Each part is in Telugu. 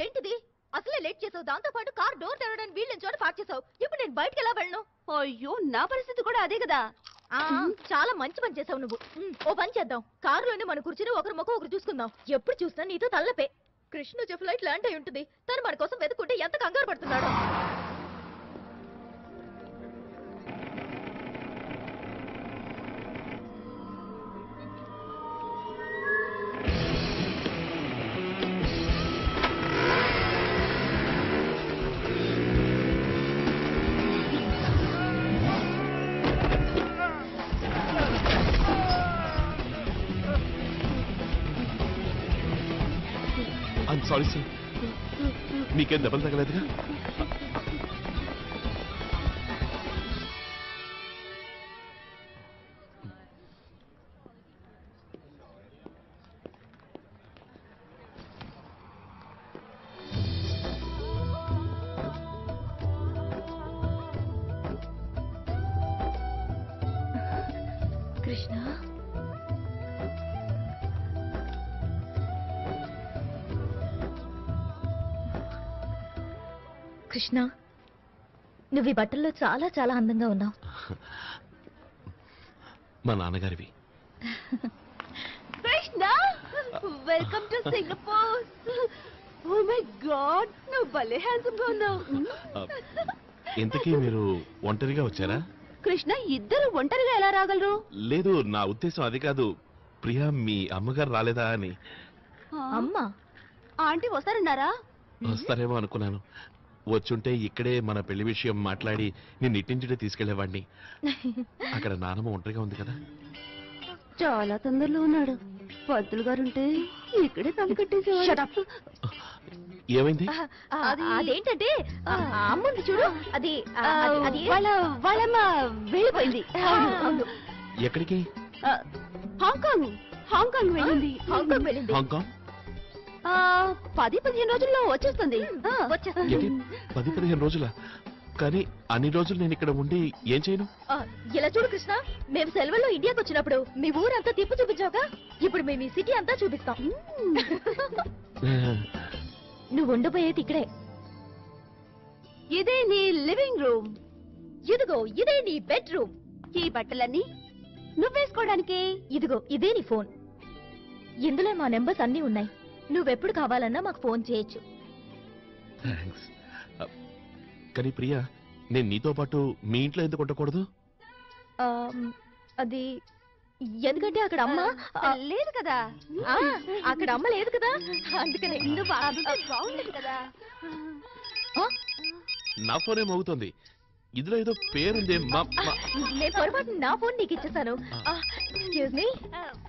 ఏంటిది? అసలే లేట్ చేసావు, దాంతో పాటు కార్ డోర్ తెరవడానికి వీళ్ళని చోట పార్క్ చేసావు. ఇప్పుడు నేను బయటకు ఎలా వెళ్ళను? అయ్యో నా పరిస్థితి కూడా అదే కదా. చాలా మంచి పని చేసావు నువ్వు. ఓ పని చేద్దాం, కారులోనే మన కూర్చుని ఒకరి ముఖం ఒకరు చూసుకుందాం. ఎప్పుడు చూసినా నీతో తల్లపే. కృష్ణ ఫ్లైట్ ల్యాండ్ అయి ఉంటుంది. తను మన కోసం వెతుకుంటే ఎంత కంగారు పడుతున్నాడో. సారీ సార్, మీకేం దెబ్బలు తగలేదుగా? కృష్ణ, కృష్ణ, నువ్వు ఈ బట్టల్లో చాలా చాలా అందంగా ఉన్నావు. మా నాన్నగారివి. Krishna, welcome to Singapore. Oh my God, నువ్వు భలే హ్యాండ్సమ్ గా ఉన్నావు. ఇంతకీ మీరు ఒంటరిగా వచ్చారా? కృష్ణ, ఇద్దరు ఒంటరిగా ఎలా రాగలరు? లేదు, నా ఉద్దేశం అది కాదు. ప్రియా, మీ అమ్మగారు రాలేదా అని. అమ్మా, ఆంటీ వస్తారన్నారా? వస్తారేమో అనుకున్నాను. వచ్చుంటే ఇక్కడే మన పెళ్లి విషయం మాట్లాడి నేను ఇట్టించుడే తీసుకెళ్లేవాడిని. అక్కడ నానమ్మ ఒంటరిగా ఉంది కదా. చాలా తొందరలో ఉన్నాడు. పంతులు గారుంటే ఇక్కడే తల కట్టేసేవాడు. ఏమైంది? అదేంటంటే అమ్ముంది చూడు, అది వాళ్ళమ్మ వెళ్ళిపోయింది. ఎక్కడికి? హాంకాంగ్. హాంకాంగ్ వెళ్ళింది. హాంకాంగ్ వెళ్ళింది. హాంకాంగ్ 10-15 రోజుల్లో వచ్చేస్తుంది. 10-15 రోజుల? కానీ అన్ని రోజులు నేను ఇక్కడ ఉండి ఏం చేయను? ఇలా చూడు కృష్ణ, మేము సెలవుల్లో ఇండియాకి వచ్చినప్పుడు మీ ఊరంతా తిప్పు చూపించావుగా, ఇప్పుడు మేము ఈ సిటీ అంతా చూపిస్తాం. నువ్వు ఉండబోయేది ఇక్కడే. ఇదే నీ లివింగ్ రూమ్. ఇదిగో ఇదే నీ బెడ్రూమ్. ఈ బట్టలన్నీ నువ్వేసుకోవడానికి. ఇదిగో ఇదే నీ ఫోన్. ఇందులో మా నెంబర్స్ అన్నీ ఉన్నాయి. నువ్వెప్పుడు కావాలన్నా మాకు ఫోన్ చేయొచ్చు. థాంక్స్. కానీ ప్రియా, నేను నీతో పాటు మీ ఇంట్లో ఎందుకు ఉండకూడదు? అది ఎందుకంటే అక్కడ అమ్మ లేదు కదా. అక్కడ అమ్మ లేదు కదా, అందుకనే. బాగుండదు కదా. నా ఫోన్ ఏమవుతుంది? ఇందులో ఏదో పేరుంది. నేను పొరపాటు నా ఫోన్ నీకు ఇచ్చేసాను. Excuse me.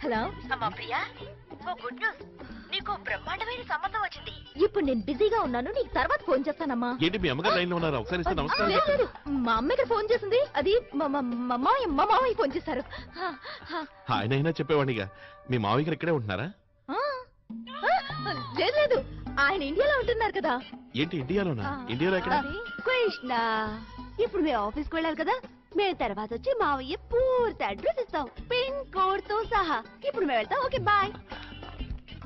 హలో అమ్మా ప్రియా, గుడ్ న్యూస్. నీకు బ్రహ్మాండమైన సంబంధం వచ్చింది. ఇప్పుడు నేను బిజీగా ఉన్నాను, నీకు తర్వాత ఫోన్ చేస్తానమ్మా. ఏంటి మీ అమ్మగారు లైన్ లో ఉన్నారా? ఒకసారి ఇస్తే నమస్కారం. లేదు, మా అమ్మకి ఫోన్ చేసింది. అది మా మామయ్య ఫోన్ చేశారు. ఆయన అయినా చెప్పేవాడిగా. మీ మావయ్య గారు ఇక్కడే ఉంటున్నారా? లేదు లేదు, ఆయన ఇండియాలో ఉంటున్నారు కదా. ఏంటి ఇండియాలోనా? ఇండియాలో ఎక్కడ? కృష్ణ, ఇప్పుడు మేము ఆఫీస్కి వెళ్ళాలి కదా. మేము తర్వాత వచ్చి మావయ్య పూర్తి అడ్రస్ ఇస్తాం, పిన్ కోడ్ తో సహా. ఇప్పుడు మేము వెళ్తాం. Okay, bye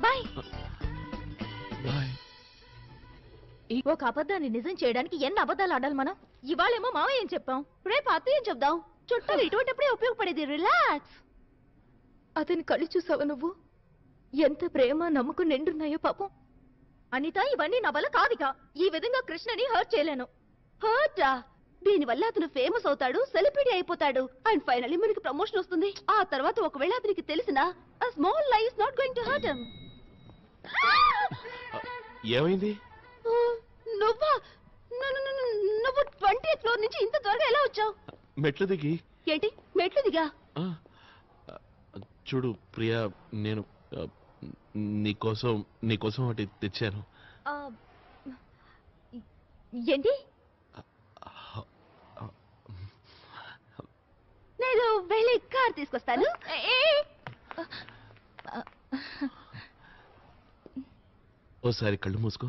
bye bye. ఒక అబద్ధాన్ని నిజం చేయడానికి ఎన్ని అబద్ధాలు ఆడాలి మనం. ఇవాళేమో మావయ్య ఏం చెప్పాం, రేపు అత్తయ్య ఏం చెప్దాం. చుట్టాలు ఇటువంటిప్పుడే ఉపయోగపడేది. రిలాక్స్. అతని కళ్ళు చూసావు నువ్వు? ఎంత ప్రేమ నమ్మకం నిండున్నాయో పాపం. అనిత, ఇవన్నీ నా వల్ల కాదిక. ఈ విధంగా కృష్ణని హర్ట్ చేయలేను. హర్టా? దీనివల్ల అతను ఫేమస్ అవుతాడు, సెలబ్రిటీ అయిపోతాడు, అండ్ ఫైనల్లీ మనకి ప్రమోషన్ వస్తుంది. ఆ తర్వాత ఒకవేళ అతనికి తెలిసినా a small lie is not going to hurt him. ఏమైంది? నువ్వు 20th ఫ్లోర్ నుంచి ఇంత త్వరగా ఎలా వచ్చావు? మెట్లు దిగి. ఏంటి మెట్లు దిగా? చూడు ప్రియా, నేను నీకోసం ఒకటి తెచ్చాను. ఏంటి? నేను వెళ్ళి కార్ తీసుకొస్తాను. ఓసారి కళ్ళు మూసుకో.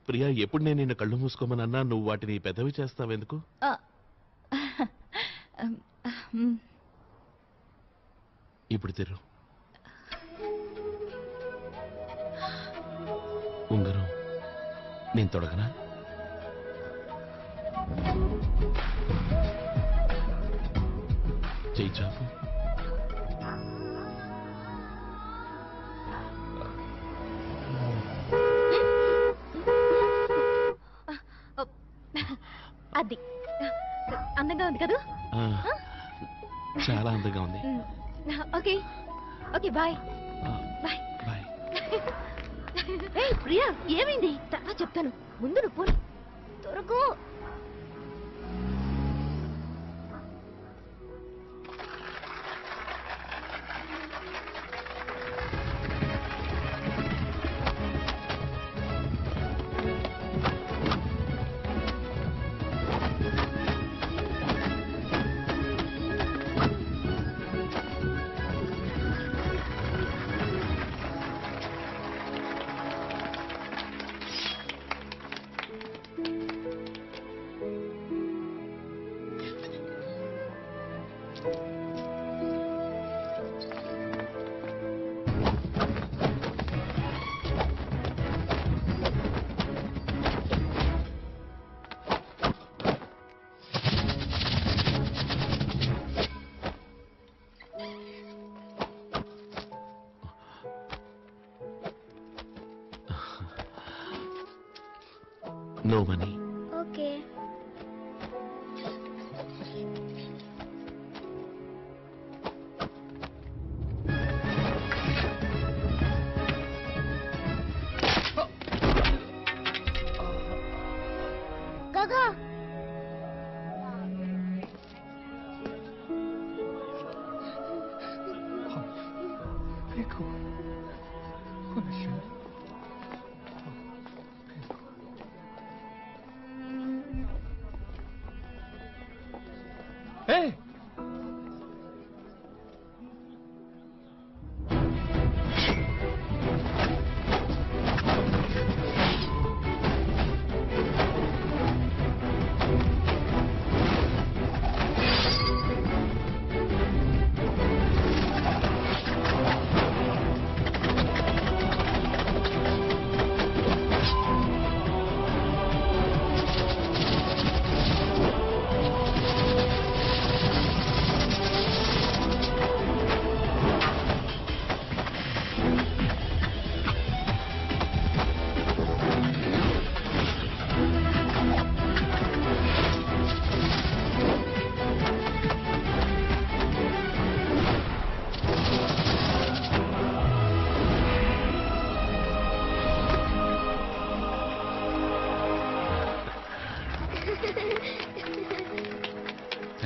ప్రియా, ఎప్పుడు నేను నిన్ను కళ్ళు మూసుకోమనన్నా నువ్వు వాటిని పెద్దవి చేస్తావెందుకు? ఇప్పుడు తెరు. నేను తొడగనా? చెయ్యి చాపు. అది అందంగా ఉంది కదా? చాలా అందంగా ఉంది. Okay okay bye. Bye bye. Priya ఏమైంది? తర్వాత చెప్తాను, ముందు నువ్వు పోనీ త్వరగా. No money. ఓకే. గగా Hey!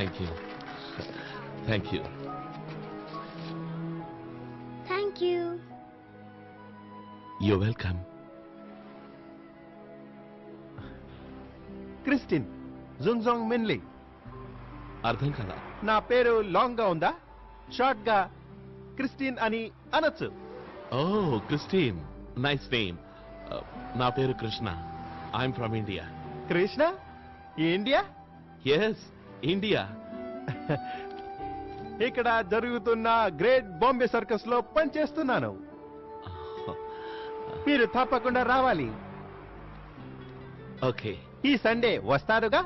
Thank you. Thank you. Thank you. You're welcome. Christine జుంగ్జాంగ్ మిన్లీ. అర్థం కదా? నా పేరు లాంగ్ గా ఉందా, షార్ట్ గా క్రిస్టిన్ అని అనొచ్చు. Oh Christine, nice name. నా పేరు Krishna. I'm from India. Krishna, India? Yes, India. ఇక్కడ జరుగుతున్న గ్రేట్ బాంబే సర్కస్ లో పనిచేస్తున్నాను. మీరు తప్పకుండా రావాలి. ఓకే. ఈ సండే వస్తారుగా?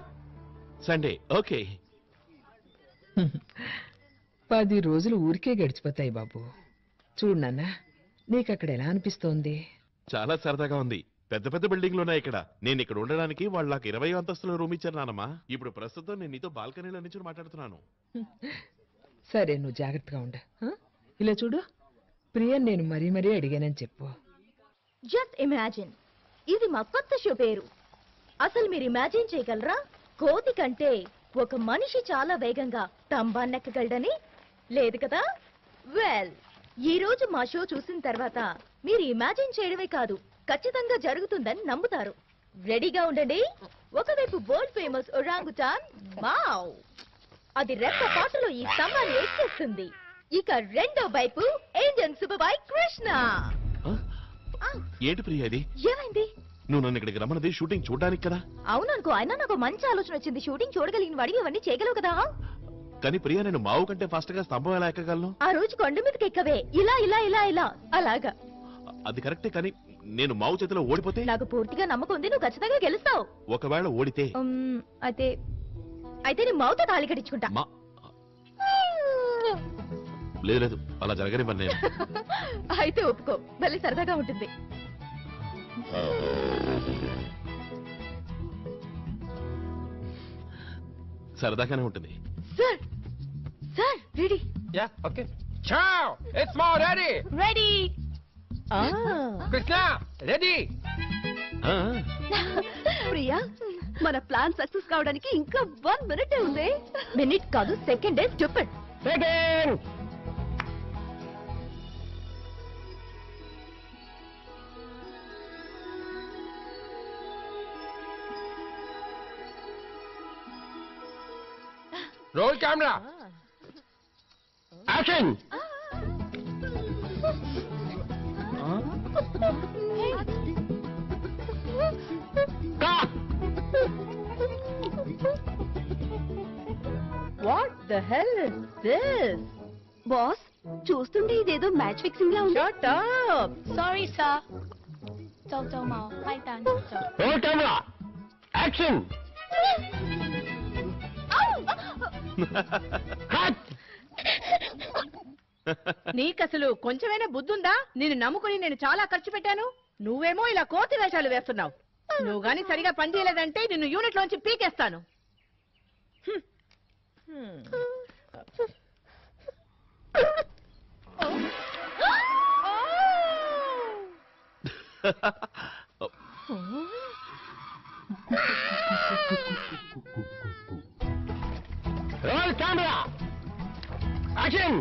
Sunday okay. 10 రోజులు ఊరికే గడిచిపోతాయి బాబు. చూడు నాన్న, నీకక్కడ ఎలా అనిపిస్తోంది? చాలా సరదాగా ఉంది. పెద్ద పెద్ద బిల్డింగ్లు ఉన్నాయి ఇక్కడ. నేను ఇక్కడ ఉండడానికి వాళ్ళు నాకు 20 అంతస్తుల రూమ్ ఇచ్చారు నానమ్మా. ఇప్పుడు ప్రస్తుతం నేను నీతో బాల్కనీలో నుంచి మాట్లాడుతున్నాను. సరే, నువ్వు జాగ్రత్తగా ఉండు. ఇలా చూడు, ప్రియన్ నేను మరీ మరీ అడిగానని చెప్పు. జస్ట్ ఇమాజిన్, ఇది మా కొత్త షో పేరు. అసలు మీరు ఇమాజిన్ చేయగలరా, కోతి కంటే ఒక మనిషి చాలా వేగంగా తంబాన్నెక్కగలడని? లేదు కదా? వెల్, ఈ రోజు మా షో చూసిన తర్వాత మీరు ఇమాజిన్ చేయడమే కాదు, ఖచ్చితంగా జరుగుతుందని నమ్ముతారు. రెడీగా ఉండండి. ఒకవైపు వరల్డ్ ఫేమస్ ఒరాంగుటాన్ మావ్, అది రెప్ప పాటలో ఈ స్తంభాన్ని ఎక్కేస్తుంది. ఇక రెండో వైపు ఇండియన్ సూపర్ బాయ్ కృష్ణ. ఏంటి ప్రియా ఇది? ఏమైంది? నువ్వు నన్ను ఇక్కడికి రమ్మన్నది షూటింగ్ చూడడానికి కదా? అవుననుకో, అయినా నాకు మంచి ఆలోచన వచ్చింది. షూటింగ్ చూడగలిగిన వాడికి ఇవన్నీ చేయగలవు కదా. కానీ ప్రియా, నేను మావు కంటే ఫాస్ట్ గా స్తంభం ఎలా ఎక్కగలను? ఆ రోజు కొండ మీదకి ఎక్కవే, ఇలా ఇలా ఇలా ఇలా అలాగా. అది కరెక్టే, కానీ నేను మావు చేతిలో ఓడిపోతే? నాకు పూర్తిగా నమ్మకం ఉంది, నువ్వు ఖచ్చితంగా గెలుస్తావు. ఒకవేళ ఓడితే? అయితే అయితే నీ మావుతో తాళి కట్టించుకుంటా. లేదు లేదు, అలా జరగనివ్వను నేను. అయితే ఒప్పుకో, భలే సరదాగా ఉంటుంది. సరదాగానే ఉంటుంది. Sir sir ready ya okay చావ్ ఇట్స్ మౌ ready ready. Krishna ready. Priya, మన ప్లాన్ సక్సెస్ కావడానికి ఇంకా 1 మినిట్ ఉంది. మినిట్ కాదు, second day stupid. Second roll camera action. What the hell is this? Boss, చూస్తుంటే ఇదేదో మ్యాచ్ ఫిక్సింగ్ లా ఉంది. Shut up. Sorry, sir. 周周冇派单走。 roll camera action. Cut. నీకసలు కొంచెమైనా బుద్ధుందా? నేను నమ్ముకుని నేను చాలా ఖర్చు పెట్టాను, నువ్వేమో ఇలా కోతి వేషాలు వేస్తున్నావు. నువ్వు గాని సరిగా పనిచేయలేదంటే నిన్ను యూనిట్ లోంచి పీకేస్తాను. Roll camera action.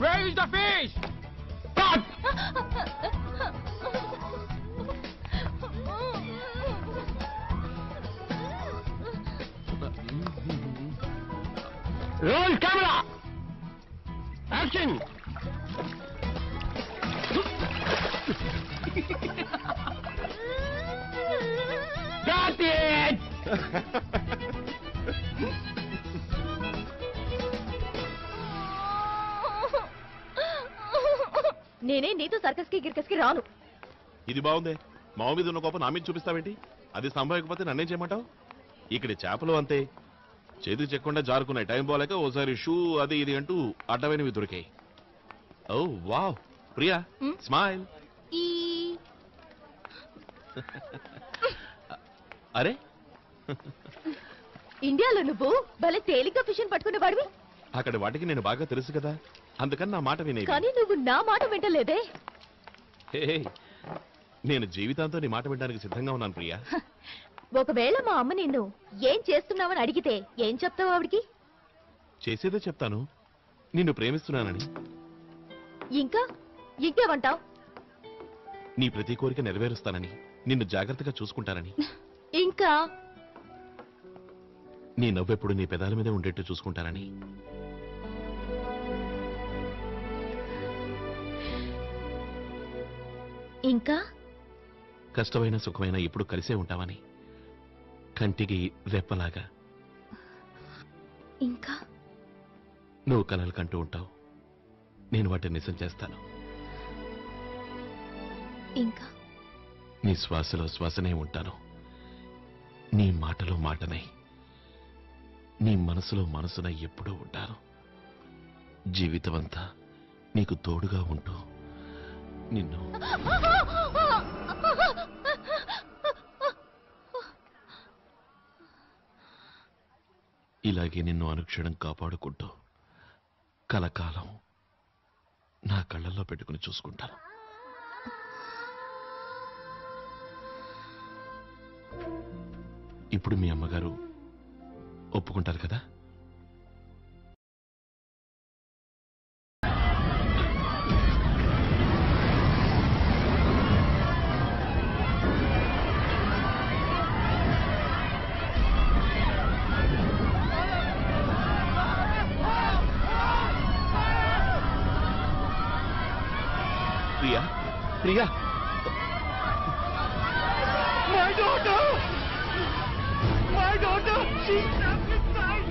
Where is the fish? Cut! Roll camera! Action! Got it! నేనే నీతో సర్కస్ కి గిర్కస్ కి రాను. ఇది బాగుంది. మావ మీద ఉన్న కోపం నా మీద చూపిస్తావేంటి? అది సంభవించకపోతే నన్నేం చేయమంటావు? ఇక్కడ చేపలు అంతే, చేతికి చెక్కకుండా జారుకున్నాయి. టైం బాగాలేక ఓసారి షూ అది ఇది అంటూ అడ్డమైనవి దొరికాయి. ఓ వావ్ ప్రియా, స్మైల్. అరే ఇండియాలో నువ్వు భలే తేలిగ్గా ఫిష్ పట్టుకునే వాడివి. అక్కడ వాటికి నేను బాగా తెలుసు కదా, అందుకని నా మాట వినే. కానీ నువ్వు నా మాట వింటలేదే. నేను జీవితాంతో నీ మాట వినడానికి సిద్ధంగా ఉన్నాను ప్రియా. ఒకవేళ మా అమ్మ నిన్ను ఏం చేస్తున్నావని అడిగితే ఏం చెప్తావు ఆవిడికి? చేసేదే చెప్తాను, నిన్ను ప్రేమిస్తున్నానని. ఇంకా ఇంకేమంటావు? నీ ప్రతి కోరిక నెరవేరుస్తానని, నిన్ను జాగ్రత్తగా చూసుకుంటానని. ఇంకా నీ నవ్వెప్పుడు నీ పెదాల మీద ఉండేట్టు చూసుకుంటానని. ఇంకా కష్టమైన సుఖమైన ఎప్పుడు కలిసే ఉంటామని, కంటికి రెప్పలాగా. ఇంకా నువ్వు కలలు కంటూ ఉంటావు, నేను వాటిని నిజం చేస్తాను. ఇంకా నీ శ్వాసలో శ్వాసనే ఉంటాను, నీ మాటలో మాటనై, నీ మనసులో మనసునై ఎప్పుడూ ఉంటాను. జీవితమంతా నీకు తోడుగా ఉంటూ నిన్ను. ఇలాగే నిన్ను అనుక్షణం కాపాడుకుంటూ కలకాలం నా కళ్ళల్లో పెట్టుకుని చూసుకుంటాను. ఇప్పుడు మీ అమ్మగారు ఒప్పుకుంటారు కదా? Priya, Priya, My daughter! My daughter! She's trapped inside!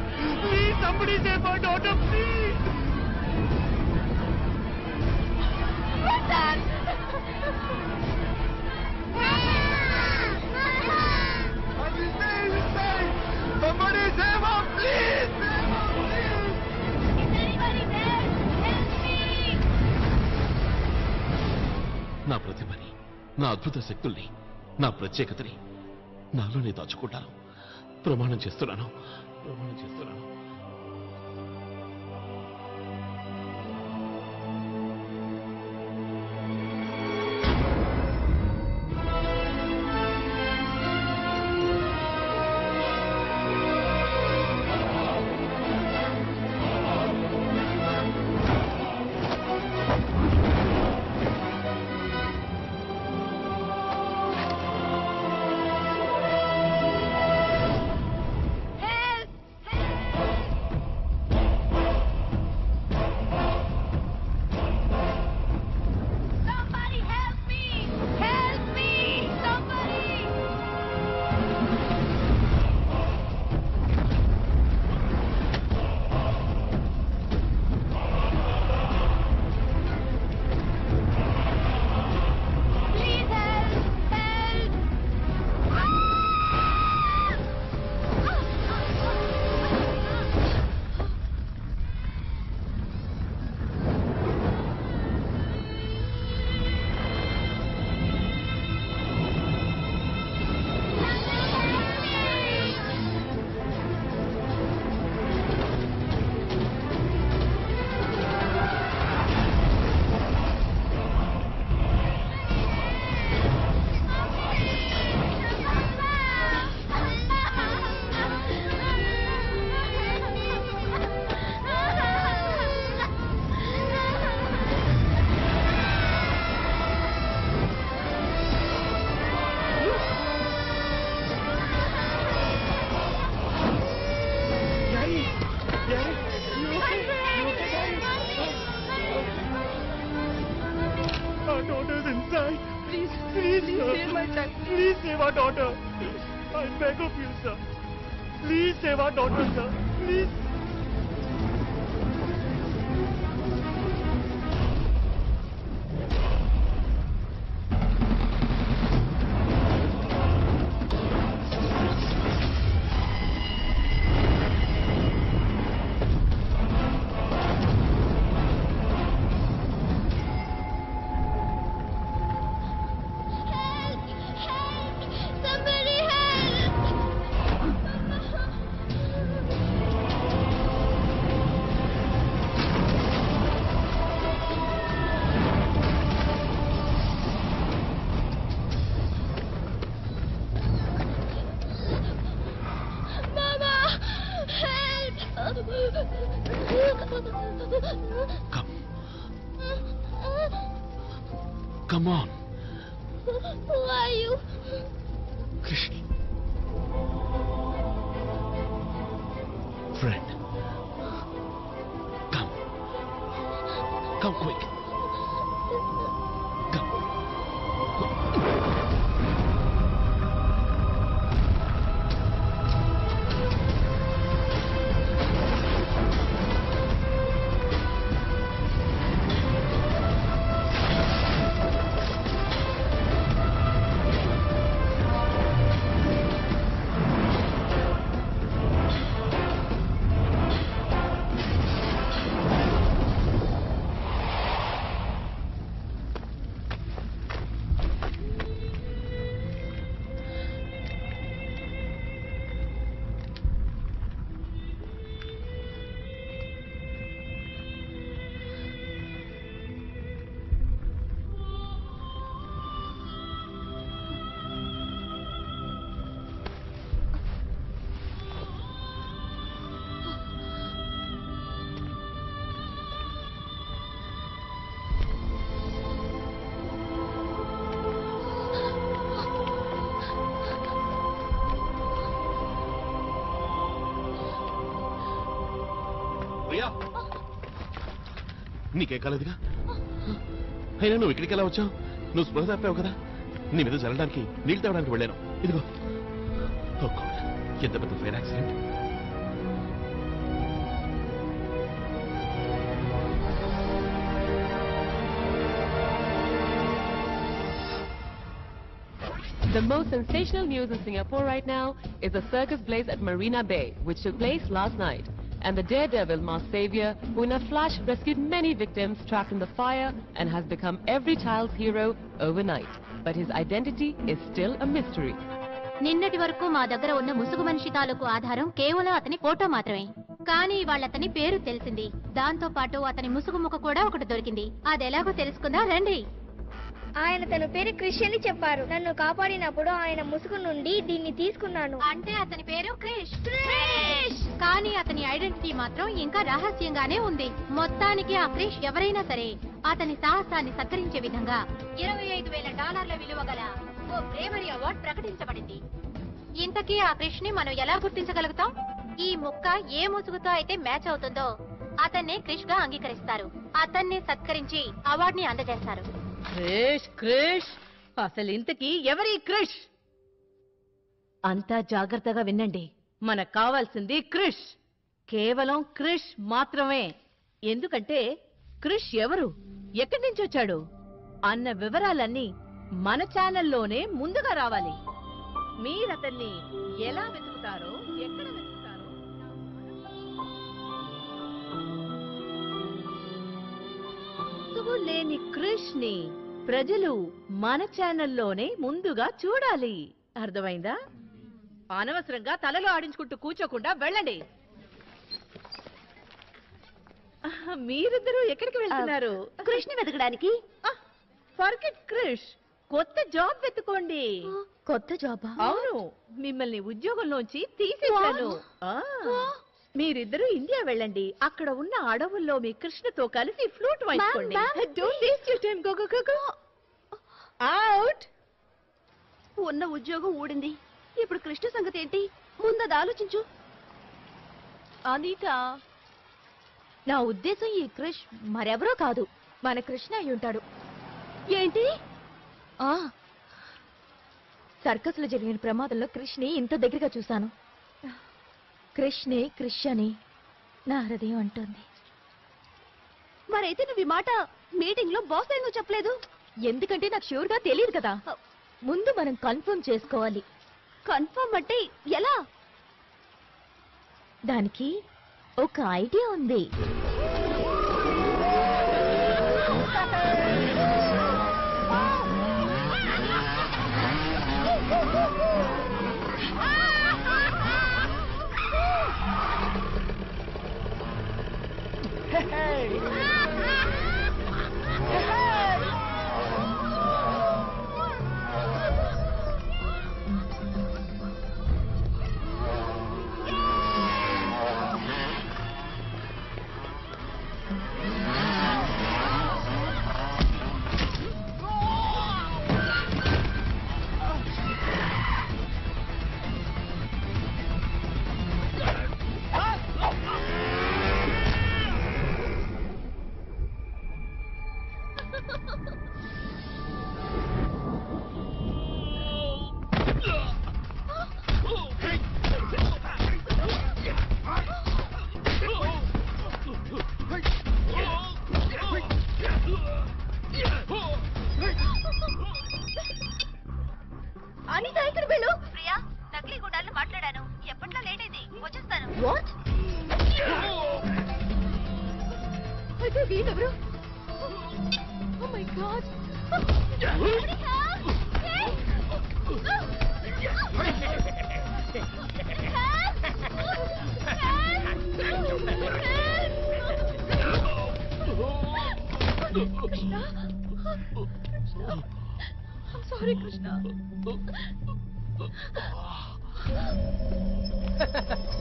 Somebody save my daughter, please! Somebody save her, please! Save her, please! Is anybody there? Help me! నా ప్రతిభని, నా అద్భుత శక్తుల్ని, నా ప్రత్యేకతని నాలోనే దాచుకుంటాను. ప్రమాణం చేస్తున్నాను. Somebody help me! Help me! Somebody! Please help! Help! Our daughter's inside. Please save my child. Please save our daughter. I beg of you, sir. Please save our daughter, sir. Please. Somebody help! Mama! Help! Come on. Who are you? Friend. Come. Come quick. Come. Priya నీకేం కాలేదుగా అయినా నువ్వు ఇక్కడికి ఎలా వచ్చావు? నువ్వు స్పృహ తప్పావు కదా. నీ మీద చల్లడానికి నీళ్ళు తేవడానికి వెళ్ళాను. ఇదిగో. ఎంత పెద్ద fire accident. The most sensational news in Singapore right now is the circus blaze at Marina Bay, which took place last night. And the daredevil masked savior, who in a flash rescued many victims trapped in the fire and has become every child's hero overnight. But his identity is still a mystery. నిన్నటి వరకు మా దగ్గర ఉన్న ముసుగు మనిషి తాలూకు ఆధారం కేవలం అతని ఫోటో మాత్రమే. కానీ వాళ్ళతని పేరు తెలిసింది. దాంతో పాటు అతని ముసుగు ముక్క కూడా ఒకటి దొరికింది. అదెలాగో తెలుసుకుందాం రండి. ఆయన తన పేరు క్రిష్ అని చెప్పారు. నన్ను కాపాడినప్పుడు ఆయన ముసుగు నుండి దీన్ని తీసుకున్నాను. అంటే అతని పేరు క్రిష్. కానీ అతని ఐడెంటిటీ మాత్రం ఇంకా రహస్యంగానే ఉంది. మొత్తానికి ఆ క్రిష్ ఎవరైనా సరే అతని సాహసాన్ని సత్కరించే విధంగా $25,000 విలువ గల ఓ బ్రేవరీ అవార్డు ప్రకటించబడింది. ఇంతకీ ఆ క్రిష్ ని మనం ఎలా గుర్తించగలుగుతాం? ఈ ముక్క ఏ ముసుగుతో అయితే మ్యాచ్ అవుతుందో అతన్నే క్రిష్ గా అంగీకరిస్తారు. అతన్ని సత్కరించి అవార్డుని అందజేస్తారు. క్రిష్ క్రిష్ అసలు ఇంతకీ ఎవరి క్రిష్? అంతా జాగ్రత్తగా వినండి. మనకు కావాల్సింది క్రిష్, కేవలం క్రిష్ మాత్రమే. ఎందుకంటే క్రిష్ ఎవరు, ఎక్కడి నుంచి వచ్చాడు అన్న వివరాలన్నీ మన ఛానల్లోనే ముందుగా రావాలి. మీరతన్ని ఎలా వెతుకుతారో, ఎక్కడ వెతుకుతారో ముసుగు లేని క్రిష్ ని ప్రజలు మన ఛానల్లోనే ముందుగా చూడాలి. అర్థమైందా? అనవసరంగా తలలో ఆడించుకుంటూ కూర్చోకుండా వెళ్ళండి. మీరిద్దరూ ఎక్కడికి వెళ్తున్నారు? కృష్ణ వెతకడానికి. ఫర్గెట్ క్రిష్, కొత్త జాబ్ వెతుకోండి. కొత్త జాబా? అవును, మిమ్మల్ని ఉద్యోగంలోంచి తీసేశాను. మీరిద్దరూ ఇండియా వెళ్ళండి. అక్కడ ఉన్న అడవుల్లో మీ కృష్ణతో కలిసి flute వాయించుకోండి. Don't waste your time. Go, go, go, go. Out. ఉన్న ఉద్యోగం ఊడింది. ఇప్పుడు కృష్ణ సంగతి ఏంటి? ముందది ఆలోచించు. అనిత, నా ఉద్దేశం ఈ క్రిష్ మరెవరో కాదు, మన కృష్ణ అయి ఉంటాడు. ఏంటి? సర్కస్ లో జరిగిన ప్రమాదంలో క్రిష్ ని ఇంత దగ్గరగా చూశాను. క్రిష్ ని క్రిష్ అని నా హృదయం అంటోంది. మరైతే నువ్వు ఈ మాట మీటింగ్ లో బాస్ ఎందుకు చెప్పలేదు? ఎందుకంటే నాకు ష్యూర్ గా తెలియదు కదా. ముందు మనం కన్ఫర్మ్ చేసుకోవాలి. కన్ఫర్మ్ అంటే ఎలా? దానికి ఒక ఐడియా ఉంది. అనిత ఇక్కడ వెళ్ళు. ప్రియా, నకిలీ గుండాలను మాట్లాడాను. ఎప్పట్లో లేట్ అయింది, వచ్చేస్తాను. వాట్? అయితే వీళ్ళెవరు? Oh my god. Krishna, I'm sorry, Krishna.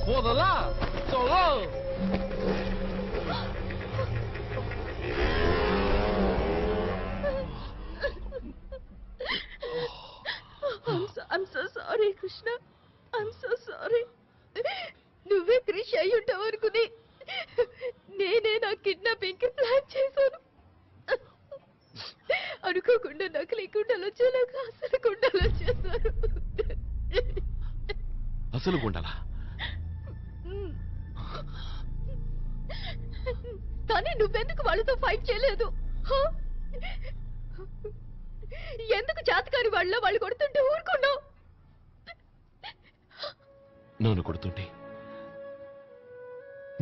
For the love, so low. I'm so sorry, Krishna. I'm so sorry. నువ్వే క్రిష్ అయి ఉంటావు అనుకుని నేనే నా కిడ్నాపింగ్ కి ప్లాన్ చేశాను. అనుకోకుండా నకిలీ గుండెలు వచ్చేలాగా అసలు గుండెలు వచ్చేసారు. అసలు గుండలా? కానీ నువ్వెందుకు వాళ్ళతో ఫైట్ చేయలేదు? ఎందుకు చేతకాని వాళ్ళు కొడుతుంటే ఊరుకున్నావు? నన్ను కొడుతుంటే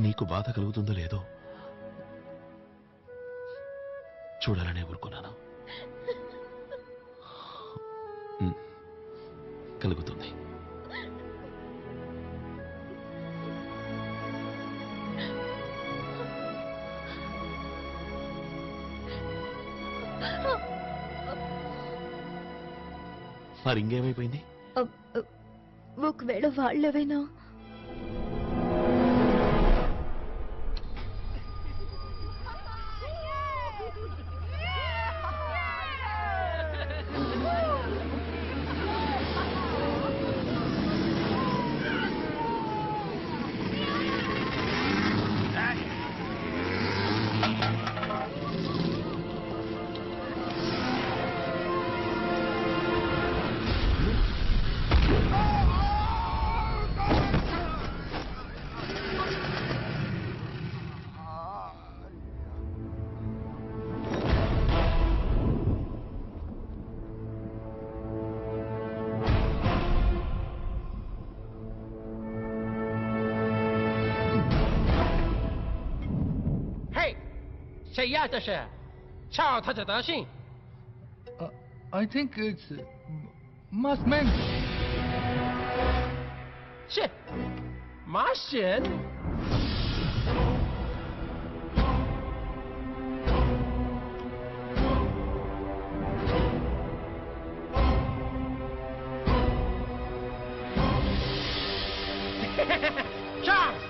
నీకు బాధ కలుగుతుందో లేదో చూడాలనే ఊరుకున్నాను. కలుగుతుంది. మరి ఇంకేమైపోయింది? ఒకవేళ వాళ్ళేవైనా I think it's Mossman. Shit! Martian? Charles!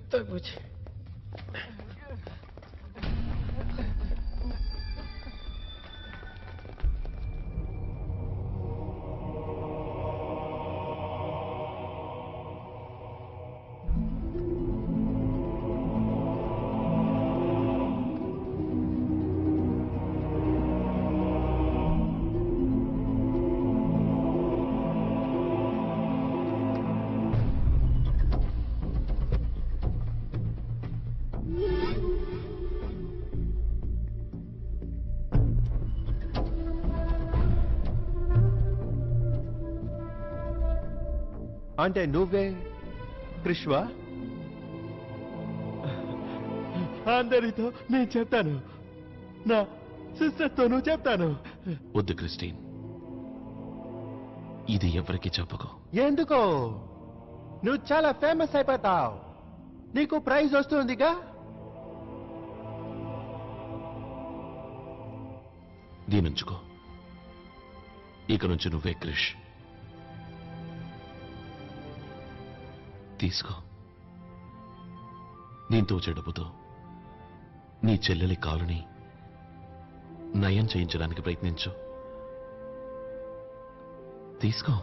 对不起。అంటే నువ్వే కృష్వా? అందరితో నేను చెప్తాను, నా సిస్టర్తోనూ చెప్తాను. వద్దు క్రిస్టిన్, ఇది ఎవరికి చెప్పకు. ఎందుకో? నువ్వు చాలా ఫేమస్ అయిపోతావు, నీకు ప్రైజ్ వస్తుందిగా. దీనుంచుకో, ఇక నుంచి నువ్వే క్రిష్. తీసుకో. దీంతో చెడుపుతో నీ చెల్లెలి కాలుని నయం చేయించడానికి ప్రయత్నించు. తీసుకో.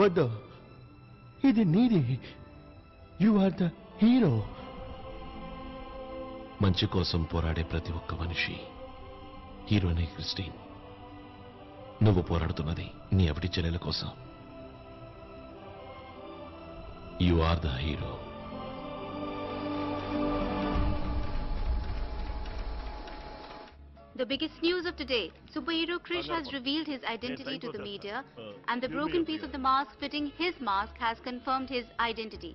వద్దు, ఇది నీది. You are the hero. మంచి కోసం పోరాడే ప్రతి ఒక్క మనిషి హీరోయిన్ క్రిస్టిన్, నువ్వు పోరాడుతున్నది నీ అవిటి చెల్లెల కోసం. You are the hero. The biggest news of today, superhero Krish has revealed his identity to the media, and the broken piece of the mask fitting his mask has confirmed his identity.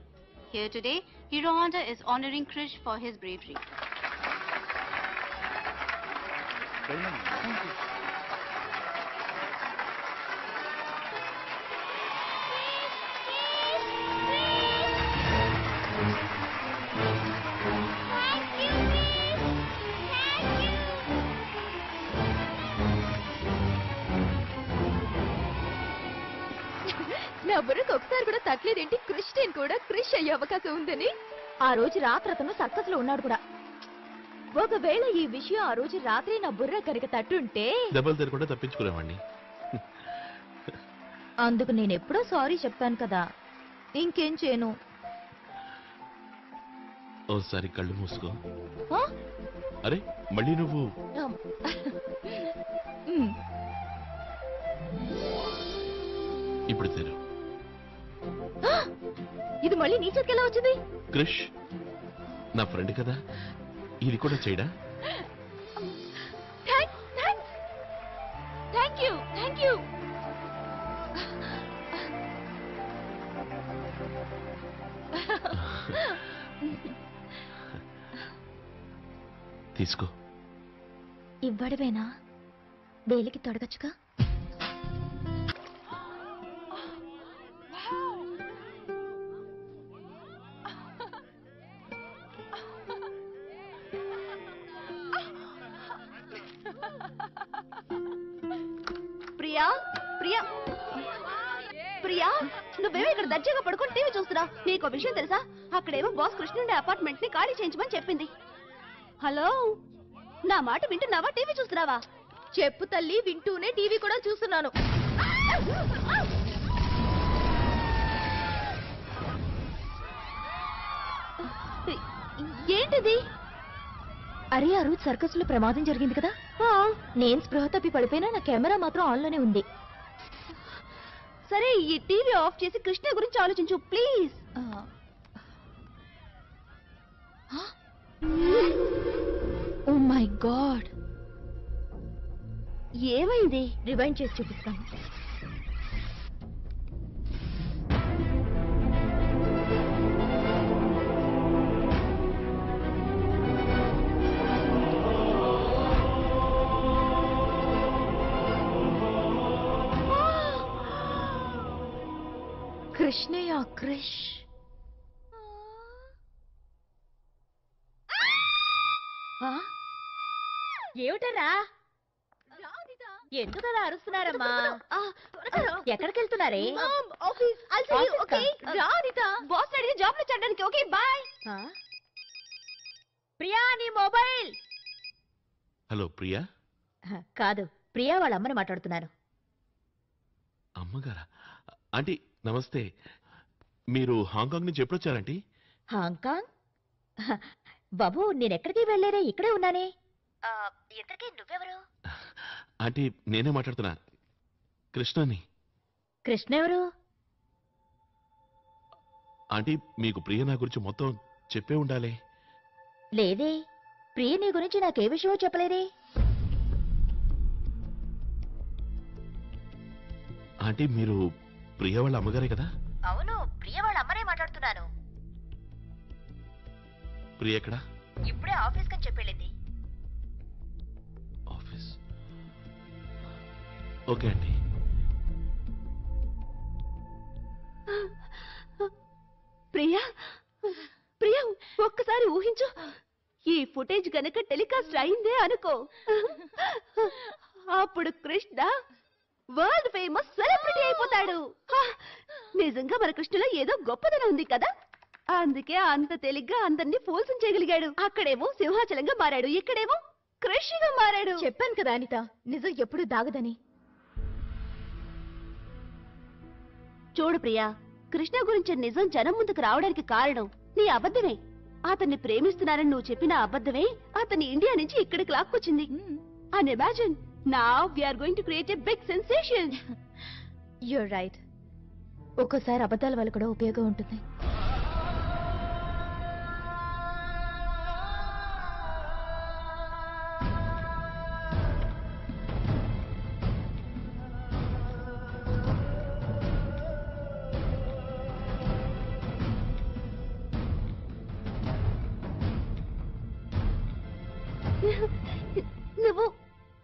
Here today, Hero Honda is honoring Krish for his bravery. నా బుర్రకు ఒకసారి కూడా తట్టలేదేంటి క్రిస్టియన్ కూడా క్రిష్ అయ్యే అవకాశం ఉందని. ఆ రోజు రాత్రి అతను సర్కస్ లో ఉన్నాడు కూడా. ఒకవేళ ఈ విషయం ఆ రోజు రాత్రి నా బుర్ర కనుక తట్టుంటే దెబ్బలు తిరగకుండా తప్పించుకునేవాడిని. అందుకు నేను ఎప్పుడో సారీ చెప్పాను కదా, ఇంకేం చేయను. ఓసారి కళ్ళు మూసుకో. ఆ? అరే మళ్ళీ నువ్వు ఇప్పుడు తెరు. ఇది మళ్ళీ నీ చేతికి ఎలా వచ్చింది? క్రిష్ నా ఫ్రెండ్ కదా, ఇది కూడా చేయడా? Thank you. తీసుకో. ఇవ్వడమేనా? వేలికి తొడగచ్చుగా. ప్రియా ప్రియా ప్రియా, నువ్వేమో ఇక్కడ దర్జాగా పడుకొని టీవీ చూస్తున్నావు. నీకు విషయం తెలుసా? అక్కడేమో బాస్ కృష్ణుడి అపార్ట్మెంట్ ని ఖాళీ చేయించమని చెప్పింది. హలో, నా మాట వింటున్నావా? టీవీ చూస్తున్నావా? చెప్పు తల్లి, వింటూనే టీవీ కూడా చూస్తున్నాను. ఏంటిది? అరే ఆ రోజు సర్కస్ లో ప్రమాదం జరిగింది కదా, నేను స్పృహ తప్పి పడిపోయినా నా కెమెరా మాత్రం ఆన్ లోనే ఉంది. సరే ఈ టీవీ ఆఫ్ చేసి కృష్ణ గురించి ఆలోచించు ప్లీజ్. ఓ మై గాడ్, ఏమైంది? రివైండ్ చేసి చూపిస్తాను. కృష్ణయ్య, క్రిష్. ఏమిటరా? ఎందుకలా అరుస్తున్నారమ్మా? ఎక్కడికి వెళ్తున్నారే? బాస్ అడిగి జాబ్ లో చేయడానికి. Okay bye. ప్రియా నీ మొబైల్. హలో ప్రియా. కాదు, ప్రియా వాళ్ళ అమ్మని మాట్లాడుతున్నాను. అమ్మగారా? ఆంటీ నమస్తే. మీరు హాంకాంగ్ నుంచి ఎప్పుడొచ్చారంటీ? హాంకాంగ్? బాబు నేనెక్కడికి వెళ్ళలేరే, ఇక్కడే ఉన్నానే. ఇంతకీ నువ్వెవరు? ఆంటీ నేనే మాట్లాడుతున్నా, కృష్ణని. కృష్ణ ఎవరు? ఆంటీ మీకు ప్రియ నా గురించి మొత్తం చెప్పే ఉండాలి. లేదే, ప్రియ నీ గురించి నాకే విషయమో చెప్పలేదే. ఆంటీ మీరు ప్రియ వాళ్ళ అమ్మగారే కదా? అవును, ప్రియ వాళ్ళ అమ్మనే మాట్లాడుతున్నాను. ప్రియ ఎక్కడా? ఇప్పుడే ఆఫీస్ కని చెప్పెళ్ళింది. ఆఫీస్? ఓకే అండి. ప్రియా ప్రియా, ఒక్కసారి ఊహించు, ఈ ఫుటేజ్ గనక టెలికాస్ట్ అయిందే అనుకో, అప్పుడు కృష్ణ వరల్డ్ ఫేమస్ సెలబ్రిటీ అయిపోతాడు. నిజంగా మన కృష్ణలో ఏదో గొప్పదనం ఉంది కదా, అందుకే అంత తేలిగ్గా అందరినీ ఫోల్సం చేయగలిగాడు. అక్కడేమో సింహాచలంగా మారాడు, ఇక్కడేమో కృష్ణగా మారాడు. చెప్పాను కదా అనిత, నిజం ఎప్పుడు దాగదని. చూడు ప్రియా, కృష్ణ గురించి నిజం జనం ముందుకు రావడానికి కారణం నీ అబద్ధమే. అతన్ని ప్రేమిస్తున్నానని నువ్వు చెప్పిన అబద్ధమే అతన్ని ఇండియా నుంచి ఇక్కడికి లాక్కొచ్చింది. And imagine, now we are going to create a big sensation. You're right. ఒక్కోసారి అబద్ధాల వల్ల కూడా ఉపయోగం ఉంటుంది.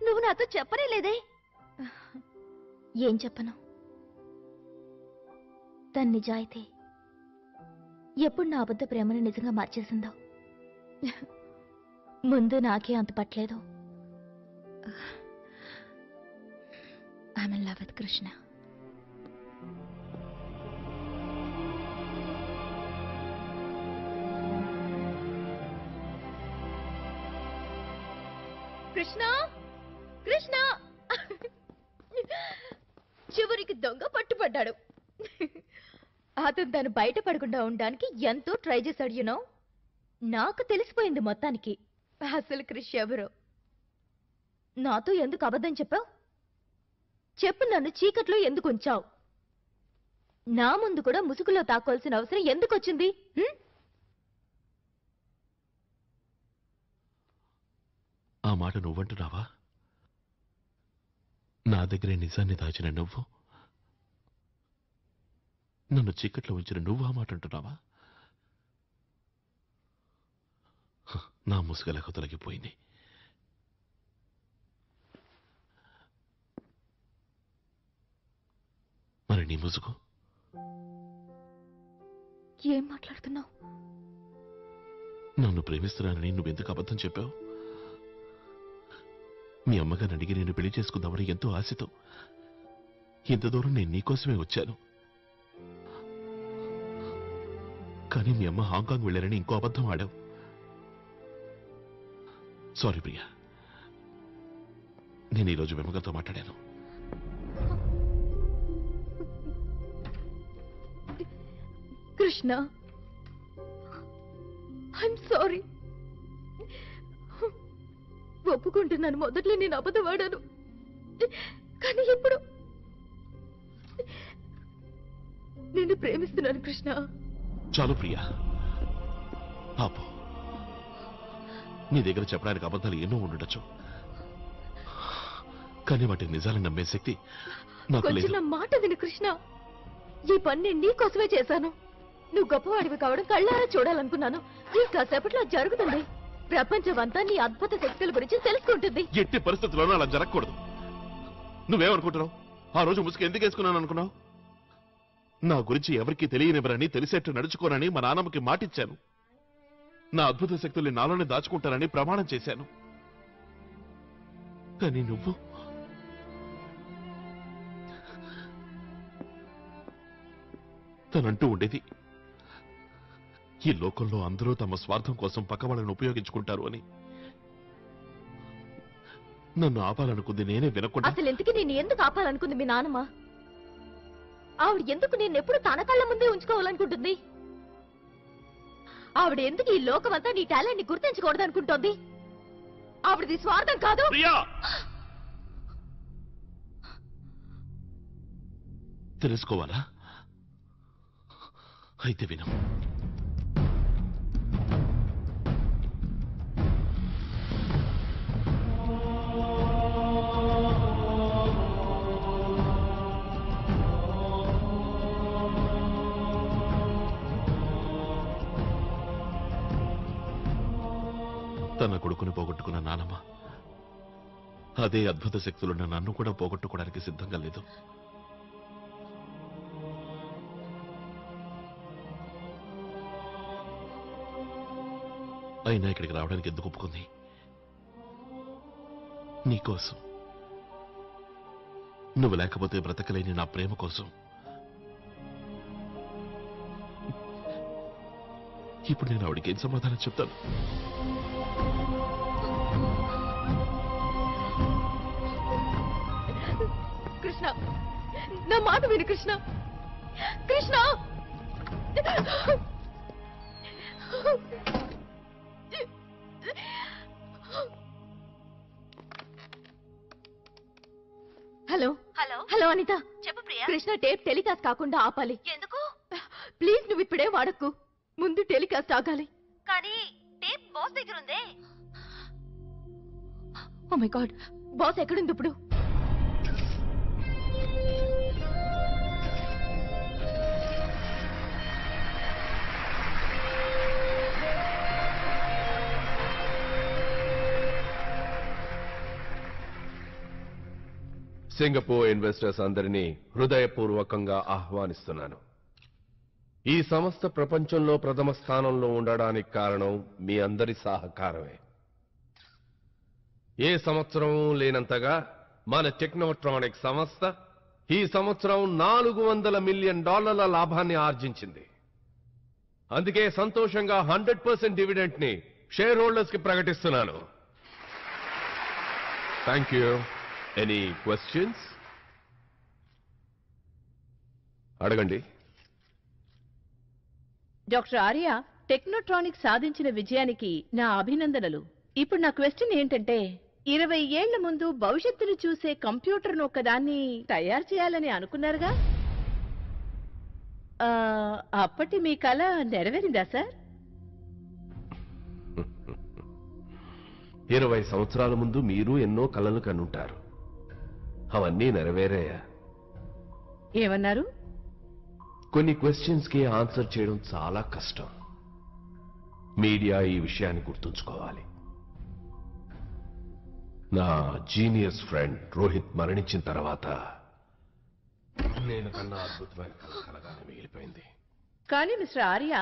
నువ్వు నాతో చెప్పనే లేదే. ఏం చెప్పను? తన నిజాయితీ ఎప్పుడు నా అబద్ధ ప్రేమను నిజంగా మార్చేసిందో. ముందు నాకే అంత పట్టలేదు. I'm in love with Krishna. Krishna, Krishna, చివరికి దొంగ పట్టుపడ్డాడు. అతను తను బయటపడకుండా ఉండడానికి ఎంతో ట్రై చేశాడు. యూనో, నాకు తెలిసిపోయింది మొత్తానికి అసలు కృష్ ఎవరో. నాతో ఎందుకు అబద్ధం చెప్పావు? చెప్పు, నన్ను చీకట్లో ఎందుకు ఉంచావు? నా ముందు కూడా ముసుగులో తాకోవాల్సిన అవసరం ఎందుకు వచ్చింది? ఆ మాట నువ్వంటున్నావా? నా దగ్గరే నిజాన్ని దాచిన నువ్వు, నన్ను చీకట్లో ఉంచిన నువ్వు ఆ మాట అంటున్నావా? నా ముసుగలకు తొలగిపోయింది. మరి నీ ముసుగు? ఏం మాట్లాడుతున్నావు? నన్ను ప్రేమిస్తున్నానని నువ్వెందుకు అబద్ధం చెప్పావు? మీ అమ్మగారిని అడిగి నేను పెళ్లి చేసుకుందామని ఎంతో ఆశతో ఇంత దూరం నేను నీకోసమే వచ్చాను. కానీ మీ అమ్మ హాంకాంగ్ వెళ్ళారని ఇంకో అబద్ధం ఆడావు. సారీ ప్రియా, నేను ఈరోజు విమగతో మాట్లాడాను. Krishna, I'm sorry. ఒప్పుకుంటున్నాను, మొదట్లో నేను అబద్ధం ఆడాను. కానీ ఇప్పుడు నేను ప్రేమిస్తున్నాను కృష్ణ. చాలు ప్రియా, పాపం నీ దగ్గర చెప్పడానికి అబద్ధాలు ఎన్నో ఉండొచ్చు, కానీ వాటికి నిజాలను నమ్మే శక్తి నాకు లేదు. కొంచెం మాట విను కృష్ణ. ఈ పని నేను నీకోసమే చేశాను. నువ్వు గొప్పవాడివి కావడం కళ్ళారా చూడాలనుకున్నాను. ఈ కాసేపట్లో జరుగుతుంది. ప్రపంచం అంతా నీ అద్భుత శక్తుల గురించి తెలుసుకుంటుంది. ఎట్టి పరిస్థితుల్లోనూ అలా జరగకూడదు. నువ్వేమనుకుంటున్నావు? ఆ రోజు ముసుగు ఎందుకు వేసుకున్నాను అనుకున్నావు? నా గురించి ఎవరికీ తెలియనివ్వరని, తెలిసేట్టు నడుచుకోనని మా నాన్నమ్మకి మాటిచ్చాను. నా అద్భుత శక్తుల్ని నాలోనే దాచుకుంటానని ప్రమాణం చేశాను. కానీ నువ్వు తనంటూ ఉండేది, ఈ లోకంలో అందరూ తమ స్వార్థం కోసం పక్కవాళ్ళను ఉపయోగించుకుంటారు అని. నన్ను ఆపాలనుకుంది నేనే వినకుండా. అసలు ఎందుకు నేను ఎందుకు ఆపాలనుకుంది మీ నాన్నమ్మ? ఆవిడ ఎందుకు నేను ఎప్పుడు తన కళ్ళ ముందే ఉంచుకోవాలనుకుంటుంది? ఆవిడ ఎందుకు ఈ లోకమంతా నీ టాలెంట్ ని గుర్తించకూడదు అనుకుంటోంది? ఆవిడది స్వార్థం కాదు. తెలుసుకోవాలా? అయితే విను. తన కొడుకుని పోగొట్టుకున్న నానమ్మ అదే అద్భుత శక్తులున్న నన్ను కూడా పోగొట్టుకోవడానికి సిద్ధంగా లేదు. అయినా ఇక్కడికి రావడానికి ఎందుకు ఒప్పుకుంది? నీకోసం. నువ్వు లేకపోతే బ్రతకలేని నా ప్రేమ కోసం. ఇప్పుడు నేను ఆవిడికి ఏం సమాధానం చెప్తాను? కృష్ణ, నా మాట విను కృష్ణ. కృష్ణ, హలో అనిత, చెప్పు ప్రియా. కృష్ణ టేప్ టెలికాస్ట్ కాకుండా ఆపాలి. ఎందుకు? ప్లీజ్ నువ్వు ఇప్పుడే వాడకు, ముందు టెలికాస్ట్ ఆగాలి. కానీ టేప్ బాస్ దగ్గర ఉందే. ఓ మై గాడ్, బాస్ ఎక్కడుంది ఇప్పుడు? సింగపూర్ ఇన్వెస్టర్స్ అందరినీ హృదయపూర్వకంగా ఆహ్వానిస్తున్నాను. ఈ సంస్థ ప్రపంచంలో ప్రథమ స్థానంలో ఉండడానికి కారణం మీ అందరి సహకారమే. ఏ సంవత్సరం లేనంతగా మన టెక్నోట్రానిక్ సంస్థ ఈ సంవత్సరం $400 మిలియన్ లాభాన్ని ఆర్జించింది. అందుకే సంతోషంగా 100% డివిడెంట్ ని షేర్ హోల్డర్స్ కి ప్రకటిస్తున్నాను. Thank you. Any questions? అడగండి. డాక్టర్ ఆర్య, టెక్నోట్రానిక్ సాధించిన విజయానికి నా అభినందనలు. ఇప్పుడు నా క్వశ్చన్ ఏంటంటే, 20 ఏళ్ల ముందు భవిష్యత్తును చూసే కంప్యూటర్ను ఒకదాన్ని తయారు చేయాలని అనుకున్నారుగా, అప్పటి మీ కల నెరవేరిందా సార్? 20 సంవత్సరాల ముందు మీరు ఎన్నో కలలు కనుంటారు. అవన్నీ నెరవేరాయా? ఏమన్నారు? కొన్ని క్వశ్చన్స్ కి ఆన్సర్ చేయడం చాలా కష్టం. మీడియా ఈ విషయాన్ని గుర్తుంచుకోవాలి. నా జీనియస్ ఫ్రెండ్ రోహిత్ మరణించిన తర్వాత నేను కన్నా అద్భుతమైన కలగానే మిగిలిపోయింది. కానీ మిస్టర్ ఆర్య,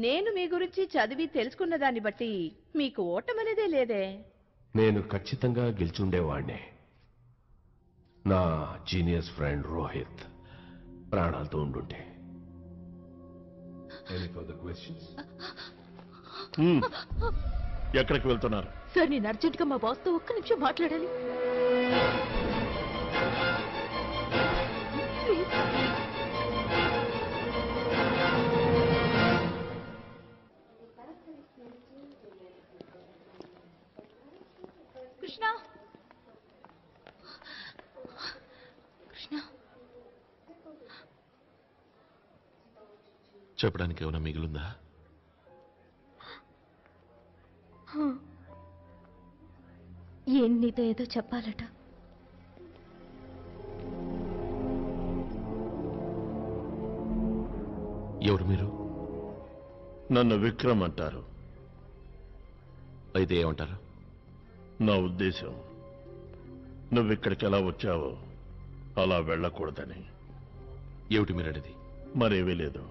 నేను మీ గురించి చదివి తెలుసుకున్న దాన్ని బట్టి మీకు ఓటమనేదే లేదే. నేను ఖచ్చితంగా గెలిచుండేవాణ్ణే. నా జీనియస్ ఫ్రెండ్ రోహిత్ ప్రాణాలతో ఉండుంటే. ఎక్కడికి వెళ్తున్నారు? సార్, నేను అర్జెంట్ గా మా బాస్ తో ఒక్క నిమిషం మాట్లాడాలి. కృష్ణ, కృష్ణ, చెప్పడానికి ఏమైనా మిగిలిందా? ఏం నీతో ఏదో చెప్పాలట. ఎవరు మీరు? నన్ను విక్రమ్ అంటారు. అయితే ఏమంటారు? నా ఉద్దేశం, నువ్విక్కడికి ఎలా వచ్చావో అలా వెళ్ళకూడదని. ఏమిటి మీరనేది? మరేమీ లేదు.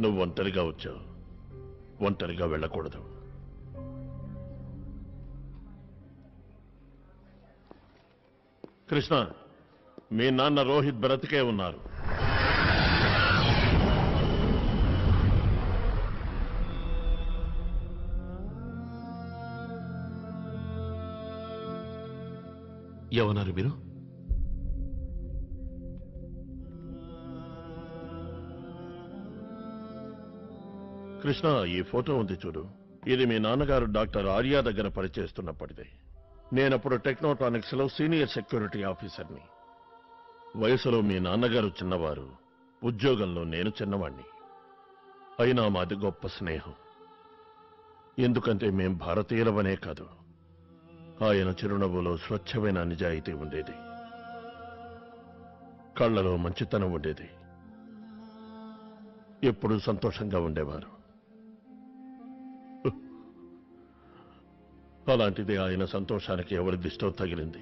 నువ్వు ఒంటరిగా వచ్చావు, ఒంటరిగా వెళ్ళకూడదు. కృష్ణ, మీ నాన్న రోహిత్ బ్రతికే ఉన్నారు. ఏమన్నారు మీరు? కృష్ణ, ఈ ఫోటో ఉంది చూడు. ఇది మీ నాన్నగారు డాక్టర్ ఆర్య దగ్గర పనిచేస్తున్నప్పటిదే. నేనప్పుడు టెక్నోట్రానిక్స్ లో సీనియర్ సెక్యూరిటీ ఆఫీసర్ని. వయసులో మీ నాన్నగారు చిన్నవారు, ఉద్యోగంలో నేను చిన్నవాణ్ణి. అయినా మాది గొప్ప స్నేహం. ఎందుకంటే మేం భారతీయులవనే కాదు, ఆయన చిరునవ్వులో స్వచ్ఛమైన నిజాయితీ ఉండేది, కళ్లలో మంచితనం ఉండేది. ఎప్పుడూ సంతోషంగా ఉండేవారు. అలాంటిది ఆయన సంతోషానికి ఎవరి దిష్టో తగిలింది.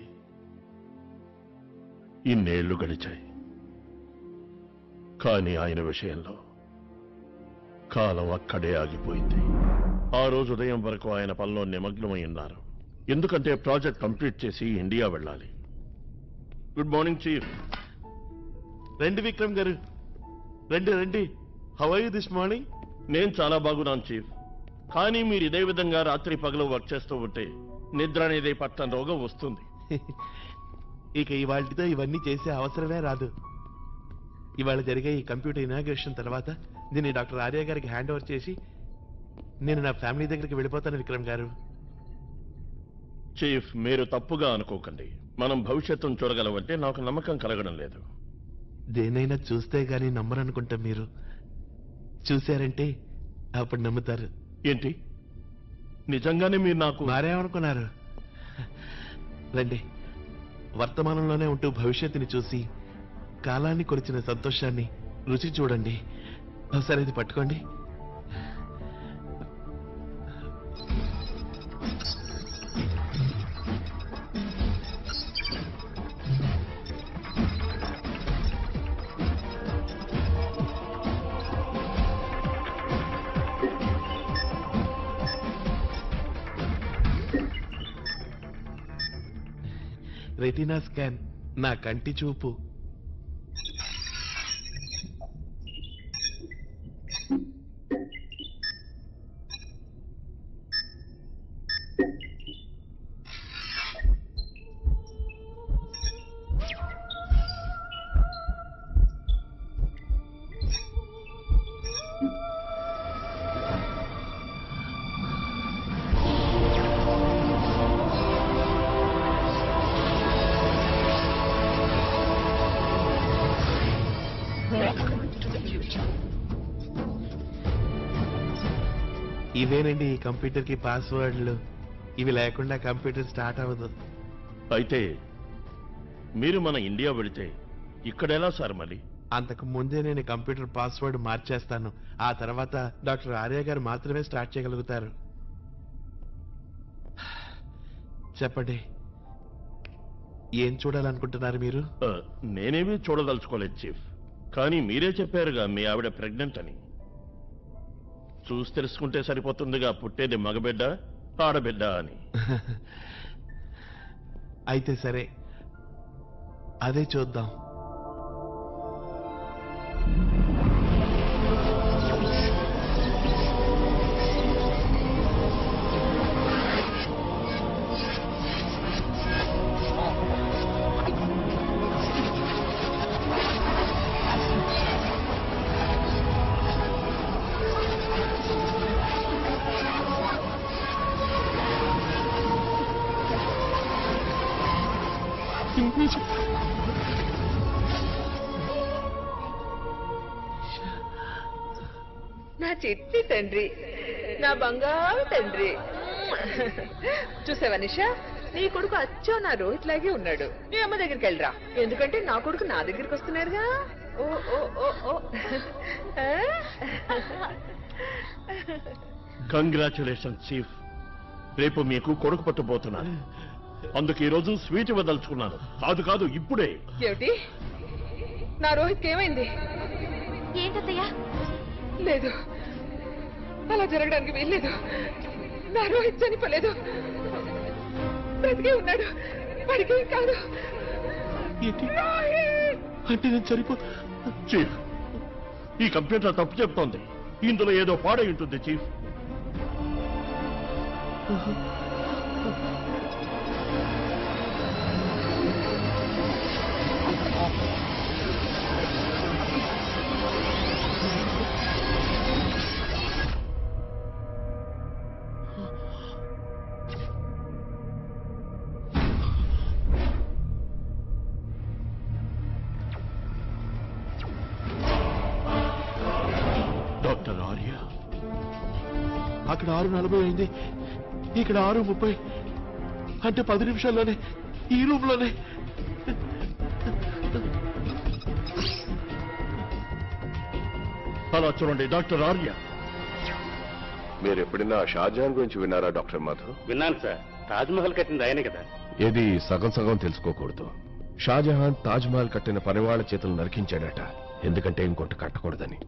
ఇన్నేళ్లు గడిచాయి. కానీ ఆయన విషయంలో కాలం అక్కడే ఆగిపోయింది. ఆ రోజు ఉదయం వరకు ఆయన పనిలో నిమగ్నమై ఉన్నారు. ఎందుకంటే ప్రాజెక్ట్ కంప్లీట్ చేసి ఇండియా వెళ్ళాలి. Good morning chief. రండి విక్రమ్ గారు, రండి రండి. How are you this morning? నేను చాలా బాగున్నాను చీఫ్. కానీ మీరు ఇదే విధంగా రాత్రి పగలు వర్క్ చేస్తూ ఉంటే నిద్ర అనేది పట్టని రోగం వస్తుంది. ఇక ఇవాళతో ఇవన్నీ చేసే అవసరమే రాదు. ఇవాళ జరిగే ఈ కంప్యూటర్ ఇనాగ్రేషన్ తర్వాత దీన్ని డాక్టర్ ఆర్య గారికి హ్యాండ్ ఓవర్ చేసి నేను నా ఫ్యామిలీ దగ్గరికి వెళ్ళిపోతాను విక్రమ్ గారు. చీఫ్, మీరు తప్పుగా అనుకోకండి. మనం భవిష్యత్తును చూడగలమంటే నాకు నమ్మకం కలగడం లేదు. దేనైనా చూస్తే గాని నమ్మరనుకుంటా మీరు. చూశారంటే అప్పుడు నమ్ముతారు. ఏంటి నిజంగానే మీరు నాకు మారేమనుకున్నారు? రండి, వర్తమానంలోనే ఉంటూ భవిష్యత్తుని చూసి కాలాన్ని కొలిచిన సంతోషాన్ని రుచి చూడండి. ఒకసారి ఇది పట్టుకోండి. రెటీనా స్కాన్, నా కంటి చూపు. ఇవేనండి ఈ కంప్యూటర్ కి పాస్వర్డ్లు. ఇవి లేకుండా కంప్యూటర్ స్టార్ట్ అవ్వదు. అయితే మీరు మన ఇండియా వెళితే ఇక్కడ ఎలా సార్ మళ్ళీ? అంతకు ముందే నేను కంప్యూటర్ పాస్వర్డ్ మార్చేస్తాను. ఆ తర్వాత డాక్టర్ ఆర్య గారు మాత్రమే స్టార్ట్ చేయగలుగుతారు. చెప్పండి, ఏం చూడాలనుకుంటున్నారు మీరు? నేనేమీ చూడదలుచుకోలేదు చీఫ్, కానీ మీరే చెప్పారుగా మీ ఆవిడ ప్రెగ్నెంట్ అని. చూసి తెలుసుకుంటే సరిపోతుందిగా పుట్టేది మగబిడ్డ ఆడబిడ్డ అని. అయితే సరే, అదే చూద్దాం. నా చిట్టి తండ్రి, నా బంగారు తండ్రి. చూసావా నిషా, నీ కొడుకు అచ్చో నా రోహిత్ లాగే ఉన్నాడు. నీ అమ్మ దగ్గరికి వెళ్ళరా, ఎందుకంటే నా కొడుకు నా దగ్గరికి వస్తున్నారుగా. ఓ ఓ ఓ ఓ. కంగ్రాచులేషన్ చీఫ్, రేపు మీకు కొడుకు పట్టుపోతున్నాను. అందుకు ఈ రోజు స్వీట్ ఇవ్వదలుచుకున్నాను. కాదు కాదు, ఇప్పుడే. ఏమిటి, నా రోహిత్ ఏమైంది? ఏంటత్తయ్యా? లేదు, అలా జరగడానికి వీల్లేదు. నా రోహిత్ చనిపోలేదు, బ్రతికే ఉన్నాడు. వాడికి కాదు. అంటే నేను చనిపో. చీఫ్, ఈ కంప్యూటర్ తప్పు చెప్తోంది. ఇందులో ఏదో పాడై ఉంటుంది చీఫ్. డాక్టర్ ఆర్య, అక్కడ 6:40 అయింది, ఇక్కడ 6:30. అంటే 10 నిమిషాల్లోనే ఈ రూమ్ లోనే. అలా చూడండి డాక్టర్ ఆర్య. మీరు ఎప్పుడైనా షాజహాన్ గురించి విన్నారా డాక్టర్ మాధవ్? విన్నాను సార్, తాజ్మహల్ కట్టింది ఆయనే కదా. ఏది సగం సగం తెలుసుకోకూడదు. షాజహాన్ తాజ్మహల్ కట్టిన పనివాళ్ల చేతులు నరికించాడట, ఎందుకంటే ఇంకోటి కట్టకూడదని.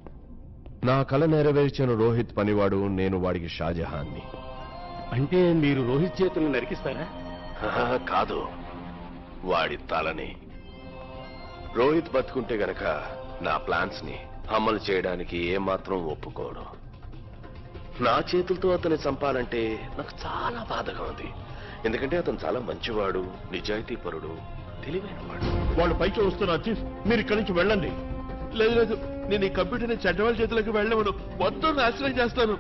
నా కల నెరవేర్చిన రోహిత్ పనివాడు, నేను వాడికి షాజహాన్ని. అంటే మీరు రోహిత్ చేతులను నరికిస్తారా? కాదు, వాడి తలని. రోహిత్ బతుకుంటే గనక నా ప్లాన్స్ ని అమలు చేయడానికి ఏమాత్రం ఒప్పుకోడు. నా చేతులతో అతన్ని చంపాలంటే నాకు చాలా బాధగా ఉంది. ఎందుకంటే అతను చాలా మంచివాడు, నిజాయితీపరుడు, తెలివైనవాడు. వాళ్ళు పైకి వస్తున్నారు చీఫ్, మీరు ఇక్కడి నుంచి వెళ్ళండి. లేదు లేదు, నేను ఈ కంప్యూటర్ని చెడ్డవాళ్ళ చేతులకు వెళ్ళవను, మొత్తం నాశనం చేస్తాను.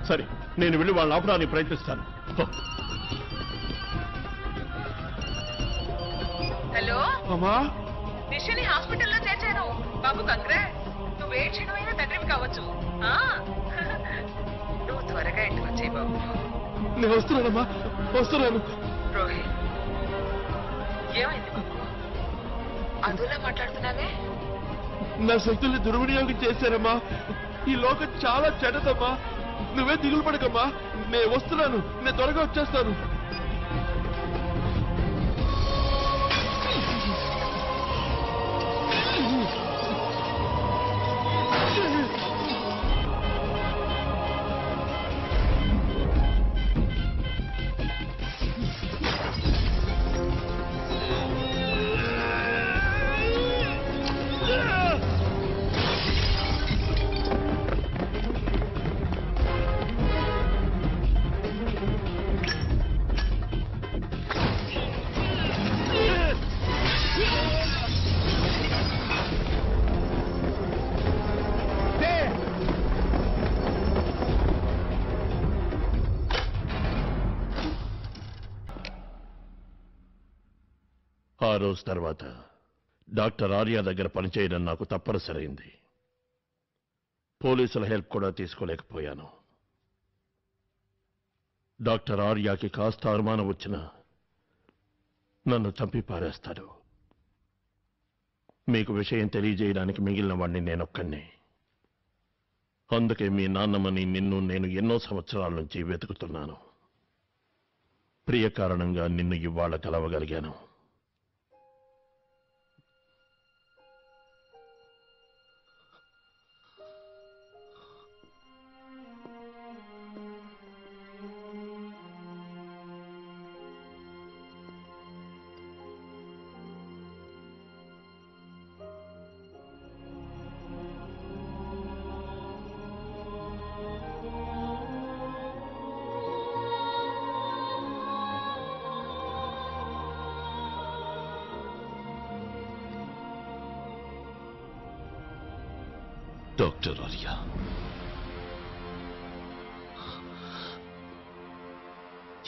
సరే, నేను వెళ్ళి వాళ్ళని ఆపడానికి ప్రయత్నిస్తాను. హలో అమ్మా, నిషని హాస్పిటల్లో చేర్చాను. బాబు కంగ్రాట్స్. నువ్వు ఏ క్షణమైనా తండ్రివి కావచ్చు. నువ్వు త్వరగా ఇంటికి వచ్చాయి బాబు. నేను వస్తున్నానమ్మా, వస్తున్నాను. రోహిత్, ఏమైంది బాబు? అదులా మాట్లాడుతున్నావే? నా శక్తుల్ని దుర్వినియోగం చేశారమ్మా. ఈ లోకం చాలా చెడ్డదమ్మా. నువ్వే దిగులు పడకమ్మా. నేను వస్తున్నాను, నేను త్వరగా వచ్చేస్తాను. ఆ రోజు తర్వాత డాక్టర్ ఆర్య దగ్గర పనిచేయడం నాకు తప్పనిసరైంది. పోలీసుల హెల్ప్ కూడా తీసుకోలేకపోయాను. డాక్టర్ ఆర్యకి కాస్త అనుమానం వచ్చినా నన్ను చంపి పారేస్తాడు. మీకు విషయం తెలియజేయడానికి మిగిలిన వాణ్ణి నేనొక్కనే. అందుకే మీ నాన్నమ్మని నిన్ను నేను ఎన్నో సంవత్సరాల నుంచి వెతుకుతున్నాను. ప్రియ కారణంగా నిన్ను ఇవాళ కలవగలిగాను. డాక్టర్ ఆర్య,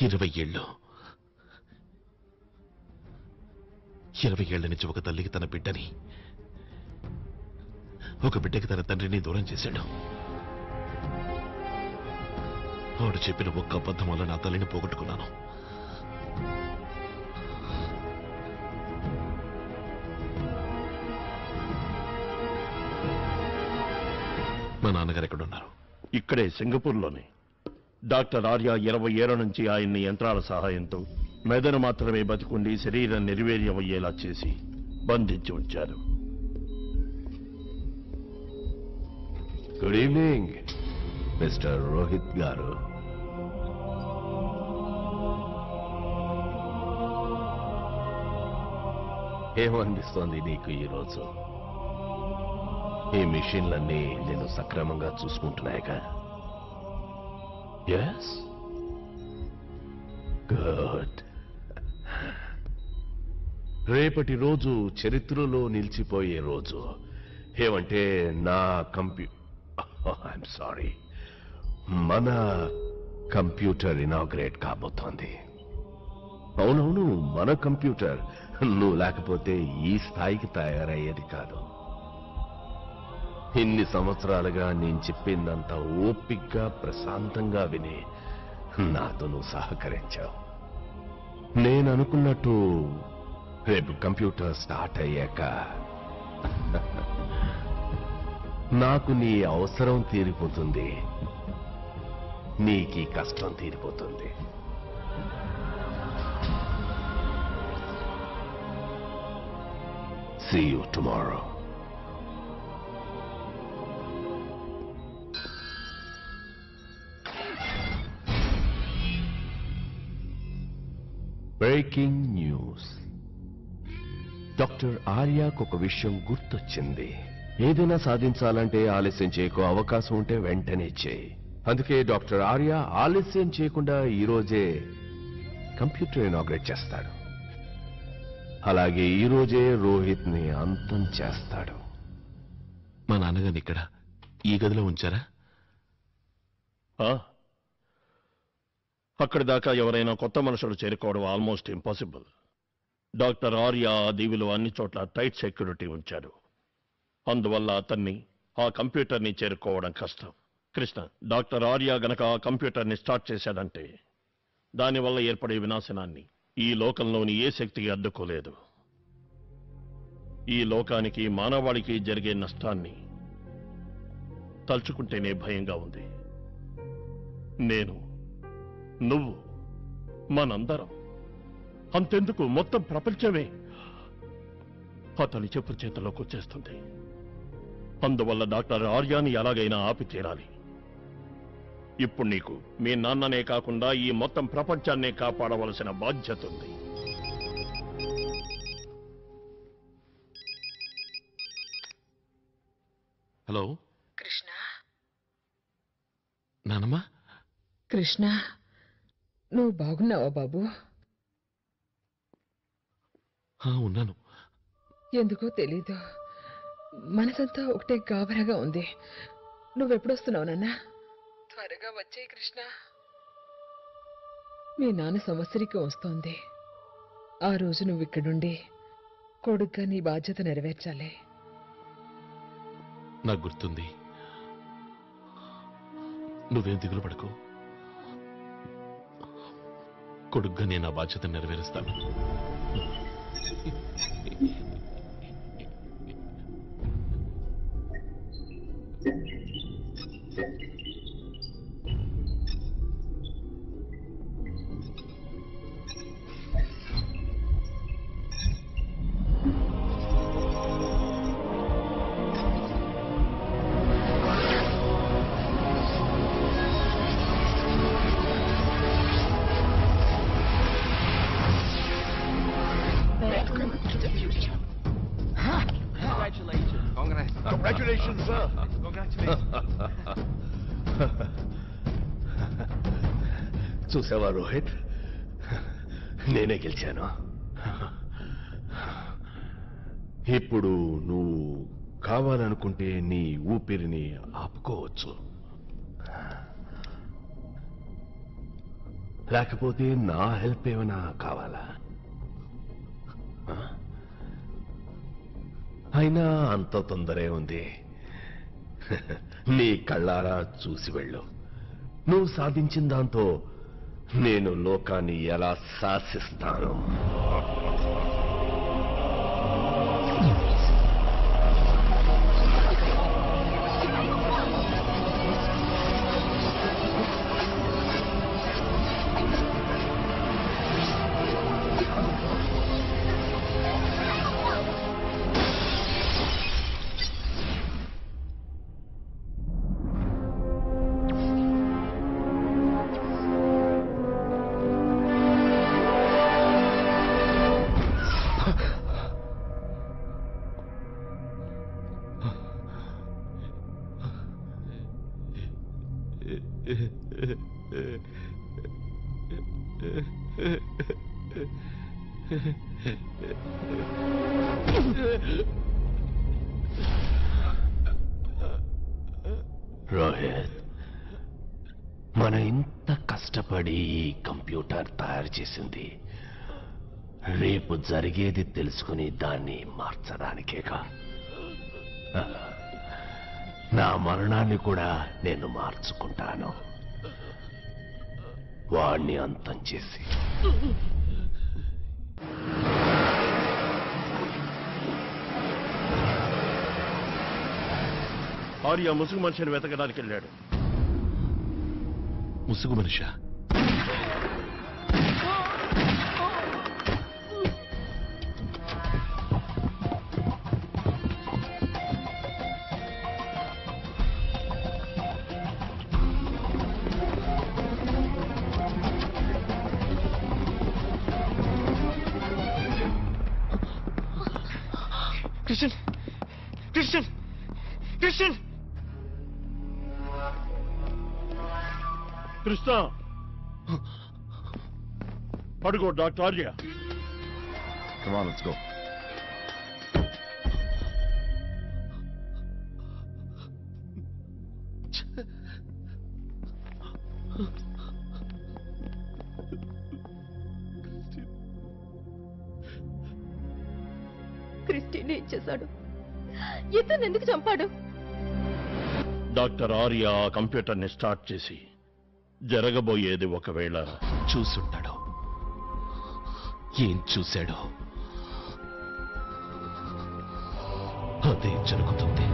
20 ఏళ్ళు 20 ఏళ్ల నుంచి ఒక తల్లికి తన బిడ్డని, ఒక బిడ్డకి తన తండ్రిని దూరం చేశాడు. వాడు చెప్పిన ఒక్క అబద్ధం వల్ల నా తల్లిని పోగొట్టుకున్నాను. మా నాన్నగారు ఎక్కడున్నారు? ఇక్కడే సింగపూర్లోనే. డాక్టర్ ఆర్య 20 ఏళ్ల నుంచి ఆయన్ని యంత్రాల సహాయంతో మెదడు మాత్రమే బతికుండి శరీరం నిర్వీర్యమయ్యేలా చేసి బంధించి ఉంచారు. గుడ్ ఈవినింగ్ మిస్టర్ రోహిత్ గారు. ఏమనిపిస్తోంది నీకు ఈరోజు? ఈ మిషన్లన్నీ నేను సక్రమంగా చూసుకుంటున్నాయిగా? Yes, good. రేపటి రోజు చరిత్రలో నిలిచిపోయే రోజు. ఏమంటే నా ఐఎమ్ సారీ, మన కంప్యూటర్ ఇనాగ్రేట్ కాబోతోంది. అవునవును, మన కంప్యూటర్. నువ్వు లేకపోతే ఈ స్థాయికి తయారయ్యేది కాదు. ఇన్ని సంవత్సరాలుగా నేను చెప్పిందంతా ఓపిగ్గా ప్రశాంతంగా విని నాతో నువ్వు సహకరించావు. నేను అనుకున్నట్టు రేపు కంప్యూటర్ స్టార్ట్ అయ్యాక నాకు నీ అవసరం తీరిపోతుంది, నీకీ కష్టం తీరిపోతుంది. See you tomorrow. Breaking news. Doctor ఆర్యాకు ఒక విషయం గుర్తొచ్చింది. ఏదైనా సాధించాలంటే ఆలస్యం చేయకు, అవకాశం ఉంటే వెంటనే చేయి. అందుకే డాక్టర్ ఆర్య ఆలస్యం చేయకుండా ఈరోజే కంప్యూటర్ ఇనాగ్రేట్ చేస్తాడు. అలాగే ఈరోజే రోహిత్ ని అంతం చేస్తాడు. మా నాన్నగారిని ఇక్కడ ఈ గదిలో ఉంచారా? అక్కడి దాకా ఎవరైనా కొత్త మనుషులు చేరుకోవడం ఆల్మోస్ట్ ఇంపాసిబుల్. డాక్టర్ ఆర్య ఆ దీవిలో అన్ని చోట్ల టైట్ సెక్యూరిటీ ఉంచారు. అందువల్ల అతన్ని ఆ కంప్యూటర్ని చేరుకోవడం కష్టం. కృష్ణ, డాక్టర్ ఆర్య గనక ఆ కంప్యూటర్ని స్టార్ట్ చేశాడంటే దానివల్ల ఏర్పడే వినాశనాన్ని ఈ లోకంలోని ఏ శక్తికి అడ్డుకోలేదు. ఈ లోకానికి మానవాళికి జరిగే నష్టాన్ని తలుచుకుంటేనే భయంగా ఉంది. నేను, నువ్వు, మనందరం, అంతెందుకు మొత్తం ప్రపంచమే అతని చెప్పు చేతలోకి వచ్చేస్తుంది. అందువల్ల డాక్టర్ ఆర్యాని ఎలాగైనా ఆపి తీరాలి. ఇప్పుడు నీకు మీ నాన్ననే కాకుండా ఈ మొత్తం ప్రపంచాన్నే కాపాడవలసిన బాధ్యత ఉంది. హలో కృష్ణ, నానమ్మా. కృష్ణ, నువ్వు బాగున్నావా బాబు? ఉన్నాను. ఎందుకో తెలీదు, మనసంతా ఒకటే గాబరాగా ఉంది. నువ్వెప్పుడొస్తున్నావు నాన్న? త్వరగా వచ్చేయి కృష్ణ. మీ నాన్న సంవత్సరికం వస్తోంది. ఆ రోజు నువ్వు ఇక్కడుండి కొడుగ్గా నీ బాధ్యత నెరవేర్చాలి. నాకు గుర్తుంది. నువ్వేం దిగులు పడకు. కొడుగ్గా నేను ఆ బాధ్యత నెరవేరుస్తాను. Congratulations, sir. చూసావా రోహిత్, నేనే గెలిచాను. ఇప్పుడు నువ్వు కావాలనుకుంటే నీ ఊపిరిని ఆపుకోవచ్చు, లేకపోతే నా హెల్ప్ ఏమైనా కావాలా? అయినా అంత తొందరే ఉంది. నీ కళ్ళారా చూసి వెళ్ళు. నువ్వు సాధించిన దాంతో నేను లోకాన్ని ఎలా శాసిస్తాను. రోహిత్, మనం ఇంత కష్టపడి ఈ కంప్యూటర్ తయారు చేసింది రేపు జరిగేది తెలుసుకుని దాన్ని మార్చడానికేగా. నా మరణాన్ని కూడా నేను మార్చుకుంటాను, వాణ్ణి అంతం చేసి. ఆర్య ముసుగు మనిషిని వెతకడానికి వెళ్ళాడు. ముసుగు Manisha? Christian! Christian! Christian! Krishna, అడుగో doctor Arya. Come on, let's go. Teenage చేశాడు. ఇతను ఎందుకు చంపాడు? డాక్టర్ ఆర్య ఆ కంప్యూటర్ని స్టార్ట్ చేసి జరగబోయేది ఒకవేళ చూసుంటాడు. ఏం చూశాడో అదే జరుగుతుంది.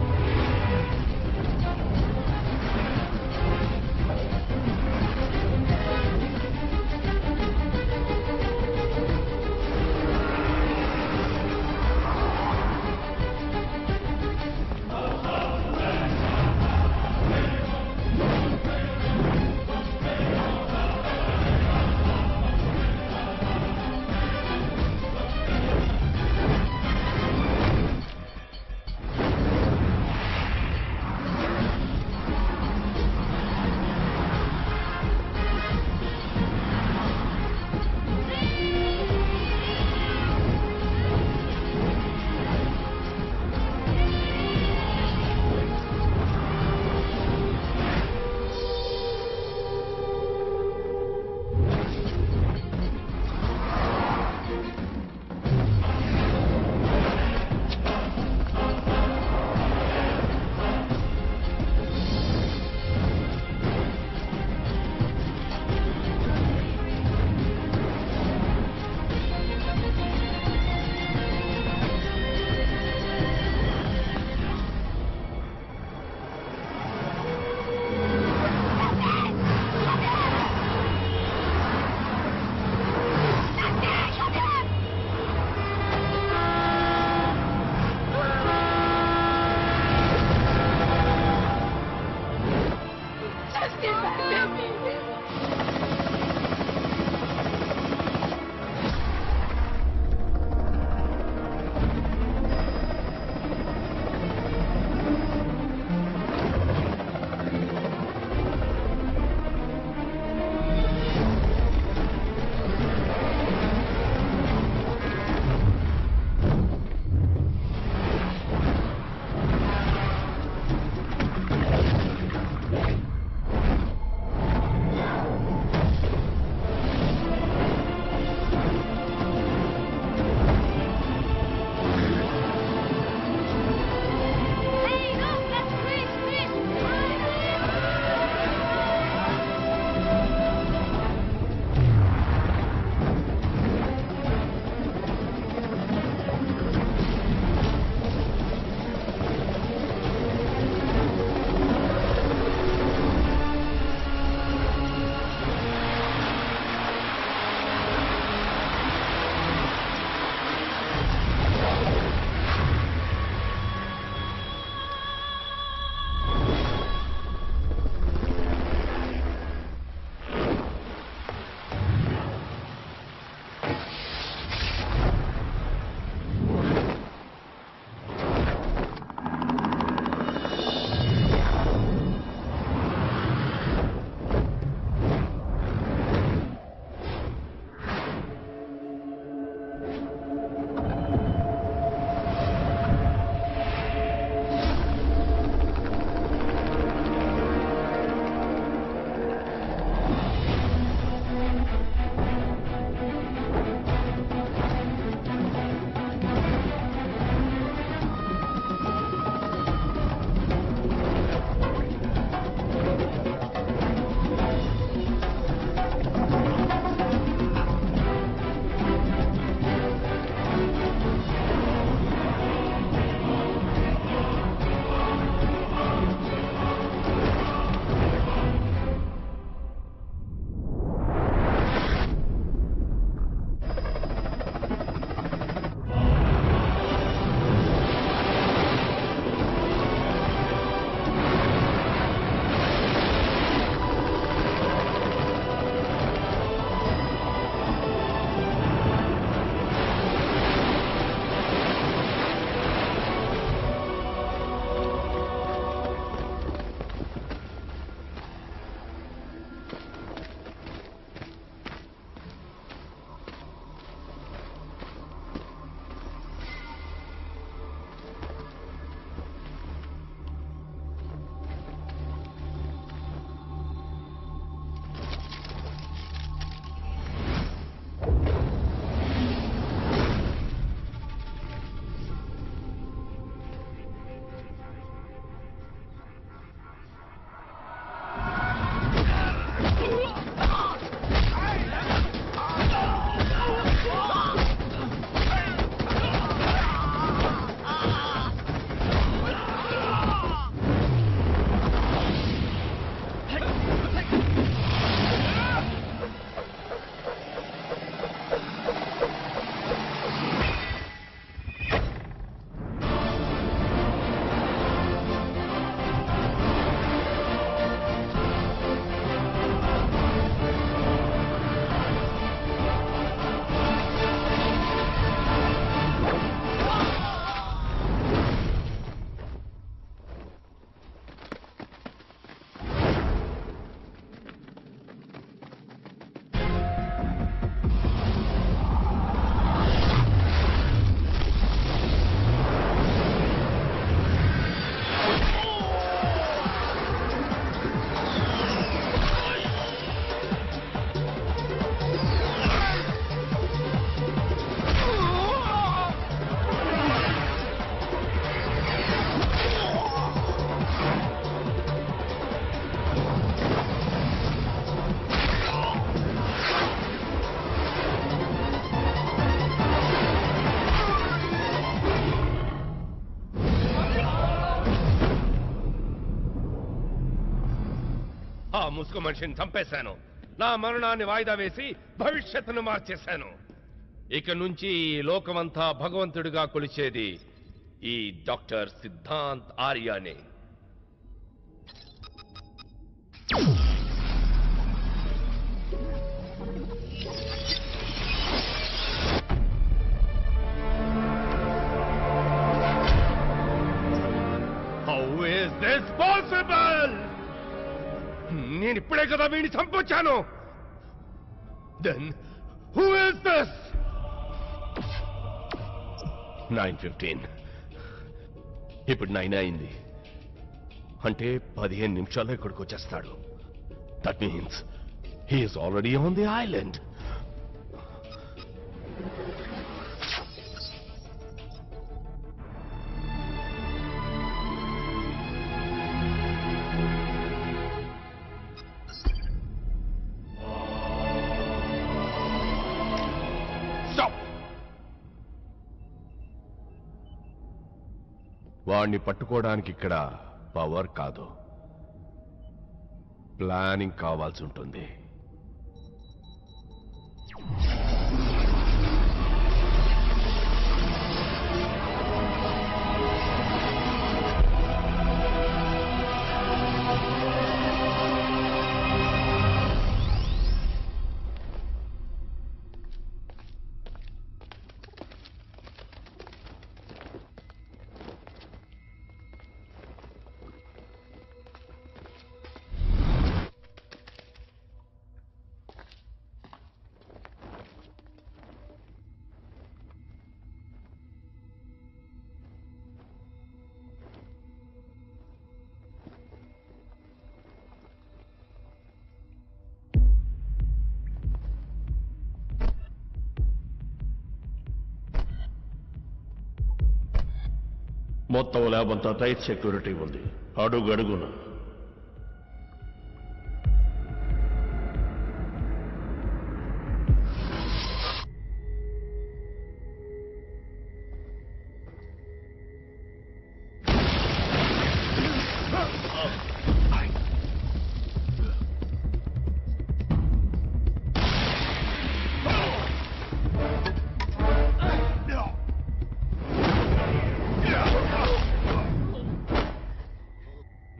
ముసుగు మనిషిని చంపేశాను. నా మరణాన్ని వాయిదా వేసి భవిష్యత్తును మార్చేశాను. ఇక నుంచి ఈ లోకమంతా భగవంతుడిగా కొలిచేది ఈ డాక్టర్ సిద్ధాంత్ ఆర్యానే. How is this possible? నేను ఇప్పుడే కదా వీడిని చంపొచ్చాను. Then who is this? 9:15. ఇప్పుడు 9 అయింది. అంటే 15 నిమిషాల్లో ఇక్కడికి వచ్చేస్తాడు. That means he's already on the island. వాణ్ణి పట్టుకోవడానికి ఇక్కడ పవర్ కాదు, ప్లానింగ్ కావాల్సి ఉంటుంది. మొత్తం ల్యాబ్ అంతా టైట్ సెక్యూరిటీ ఉంది. అడుగడుగున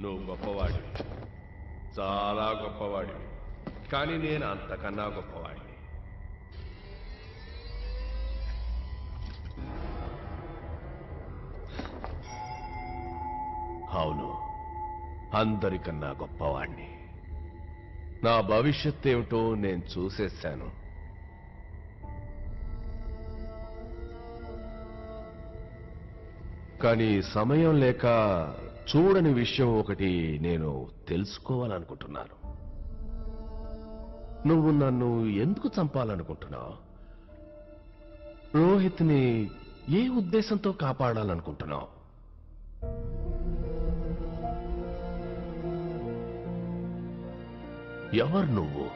నువ్వు గొప్పవాడివి, చాలా గొప్పవాడివి. కానీ నేను అంతకన్నా గొప్పవాడిని. అవును, అందరికన్నా గొప్పవాణ్ణి. నా భవిష్యత్ ఏమిటో నేను చూసేశాను. కానీ సమయం లేక చూడని విషయం ఒకటి నేను తెలుసుకోవాలనుకుంటున్నాను. నువ్వు నన్ను ఎందుకు చంపాలనుకుంటున్నావు? రోహిత్ని ఏ ఉద్దేశంతో కాపాడాలనుకుంటున్నావు? ఎవరు నువ్వు?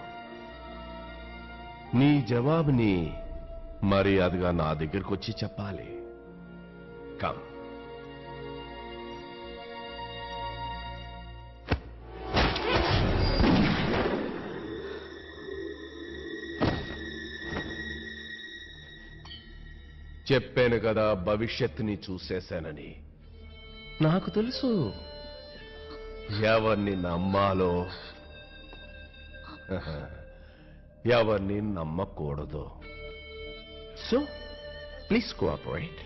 నీ జవాబుని మర్యాదగా నా దగ్గరకు వచ్చి చెప్పాలి. కమ్. చెప్పాను కదా భవిష్యత్తుని చూసేశానని. నాకు తెలుసు ఎవరిని నమ్మాలో ఎవరిని నమ్మకూడదు. So please cooperate.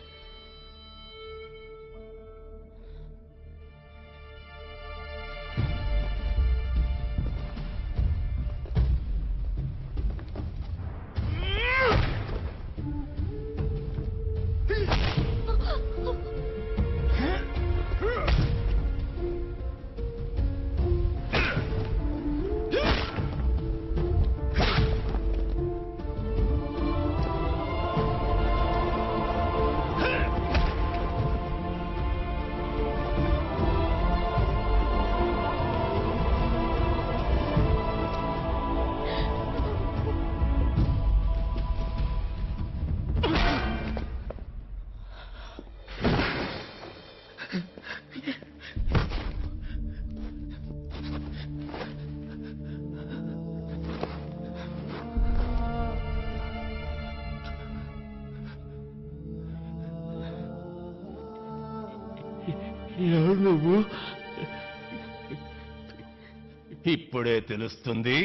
ఎవరు నువ్వు? ఇప్పుడే తెలుస్తుంది.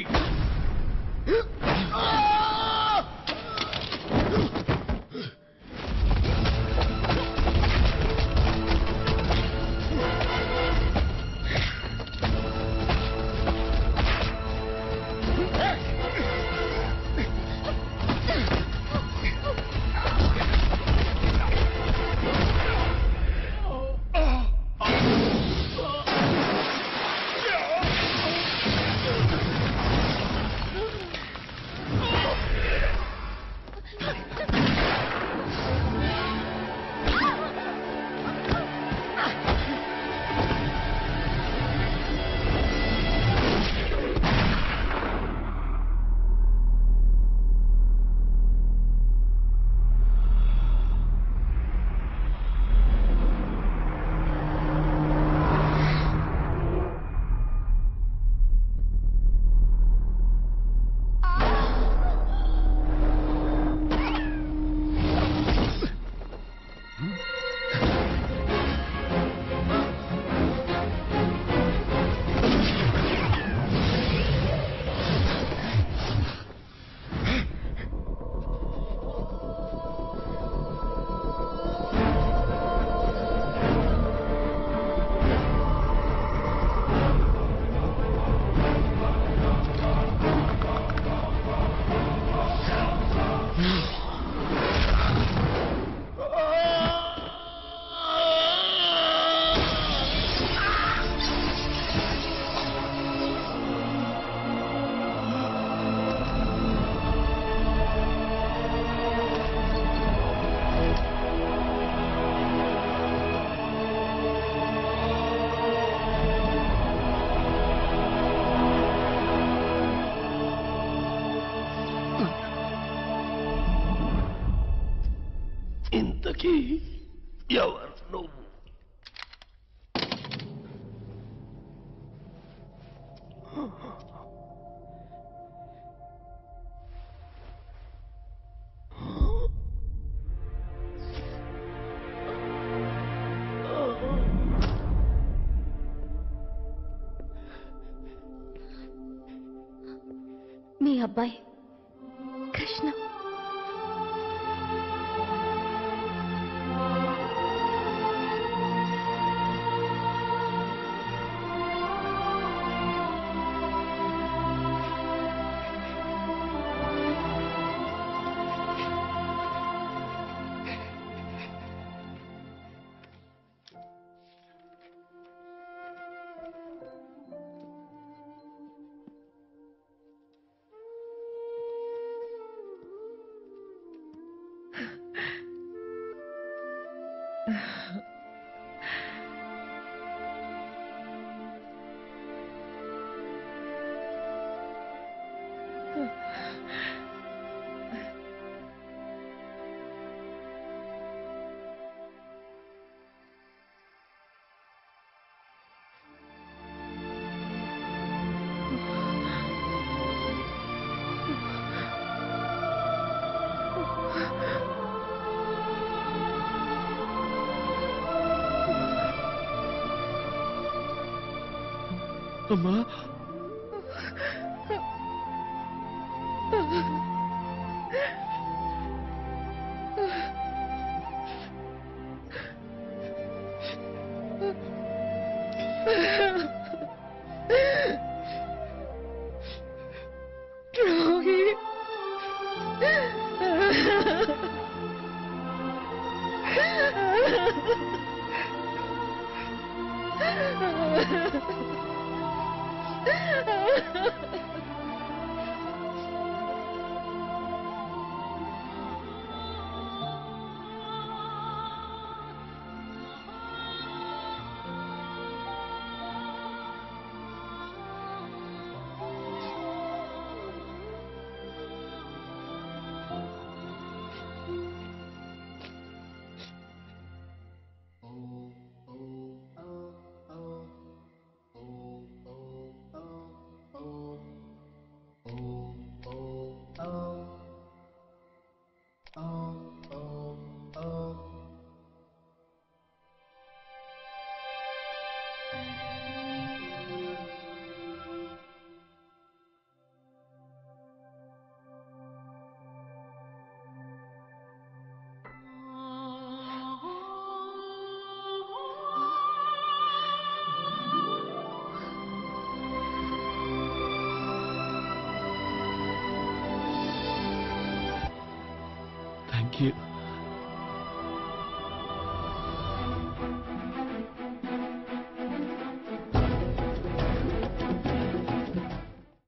ఇంతకీ ఎవరు నువ్వు? మీ అబ్బాయి కృష్ణ. అమ్మా థ్యాంక్ యూ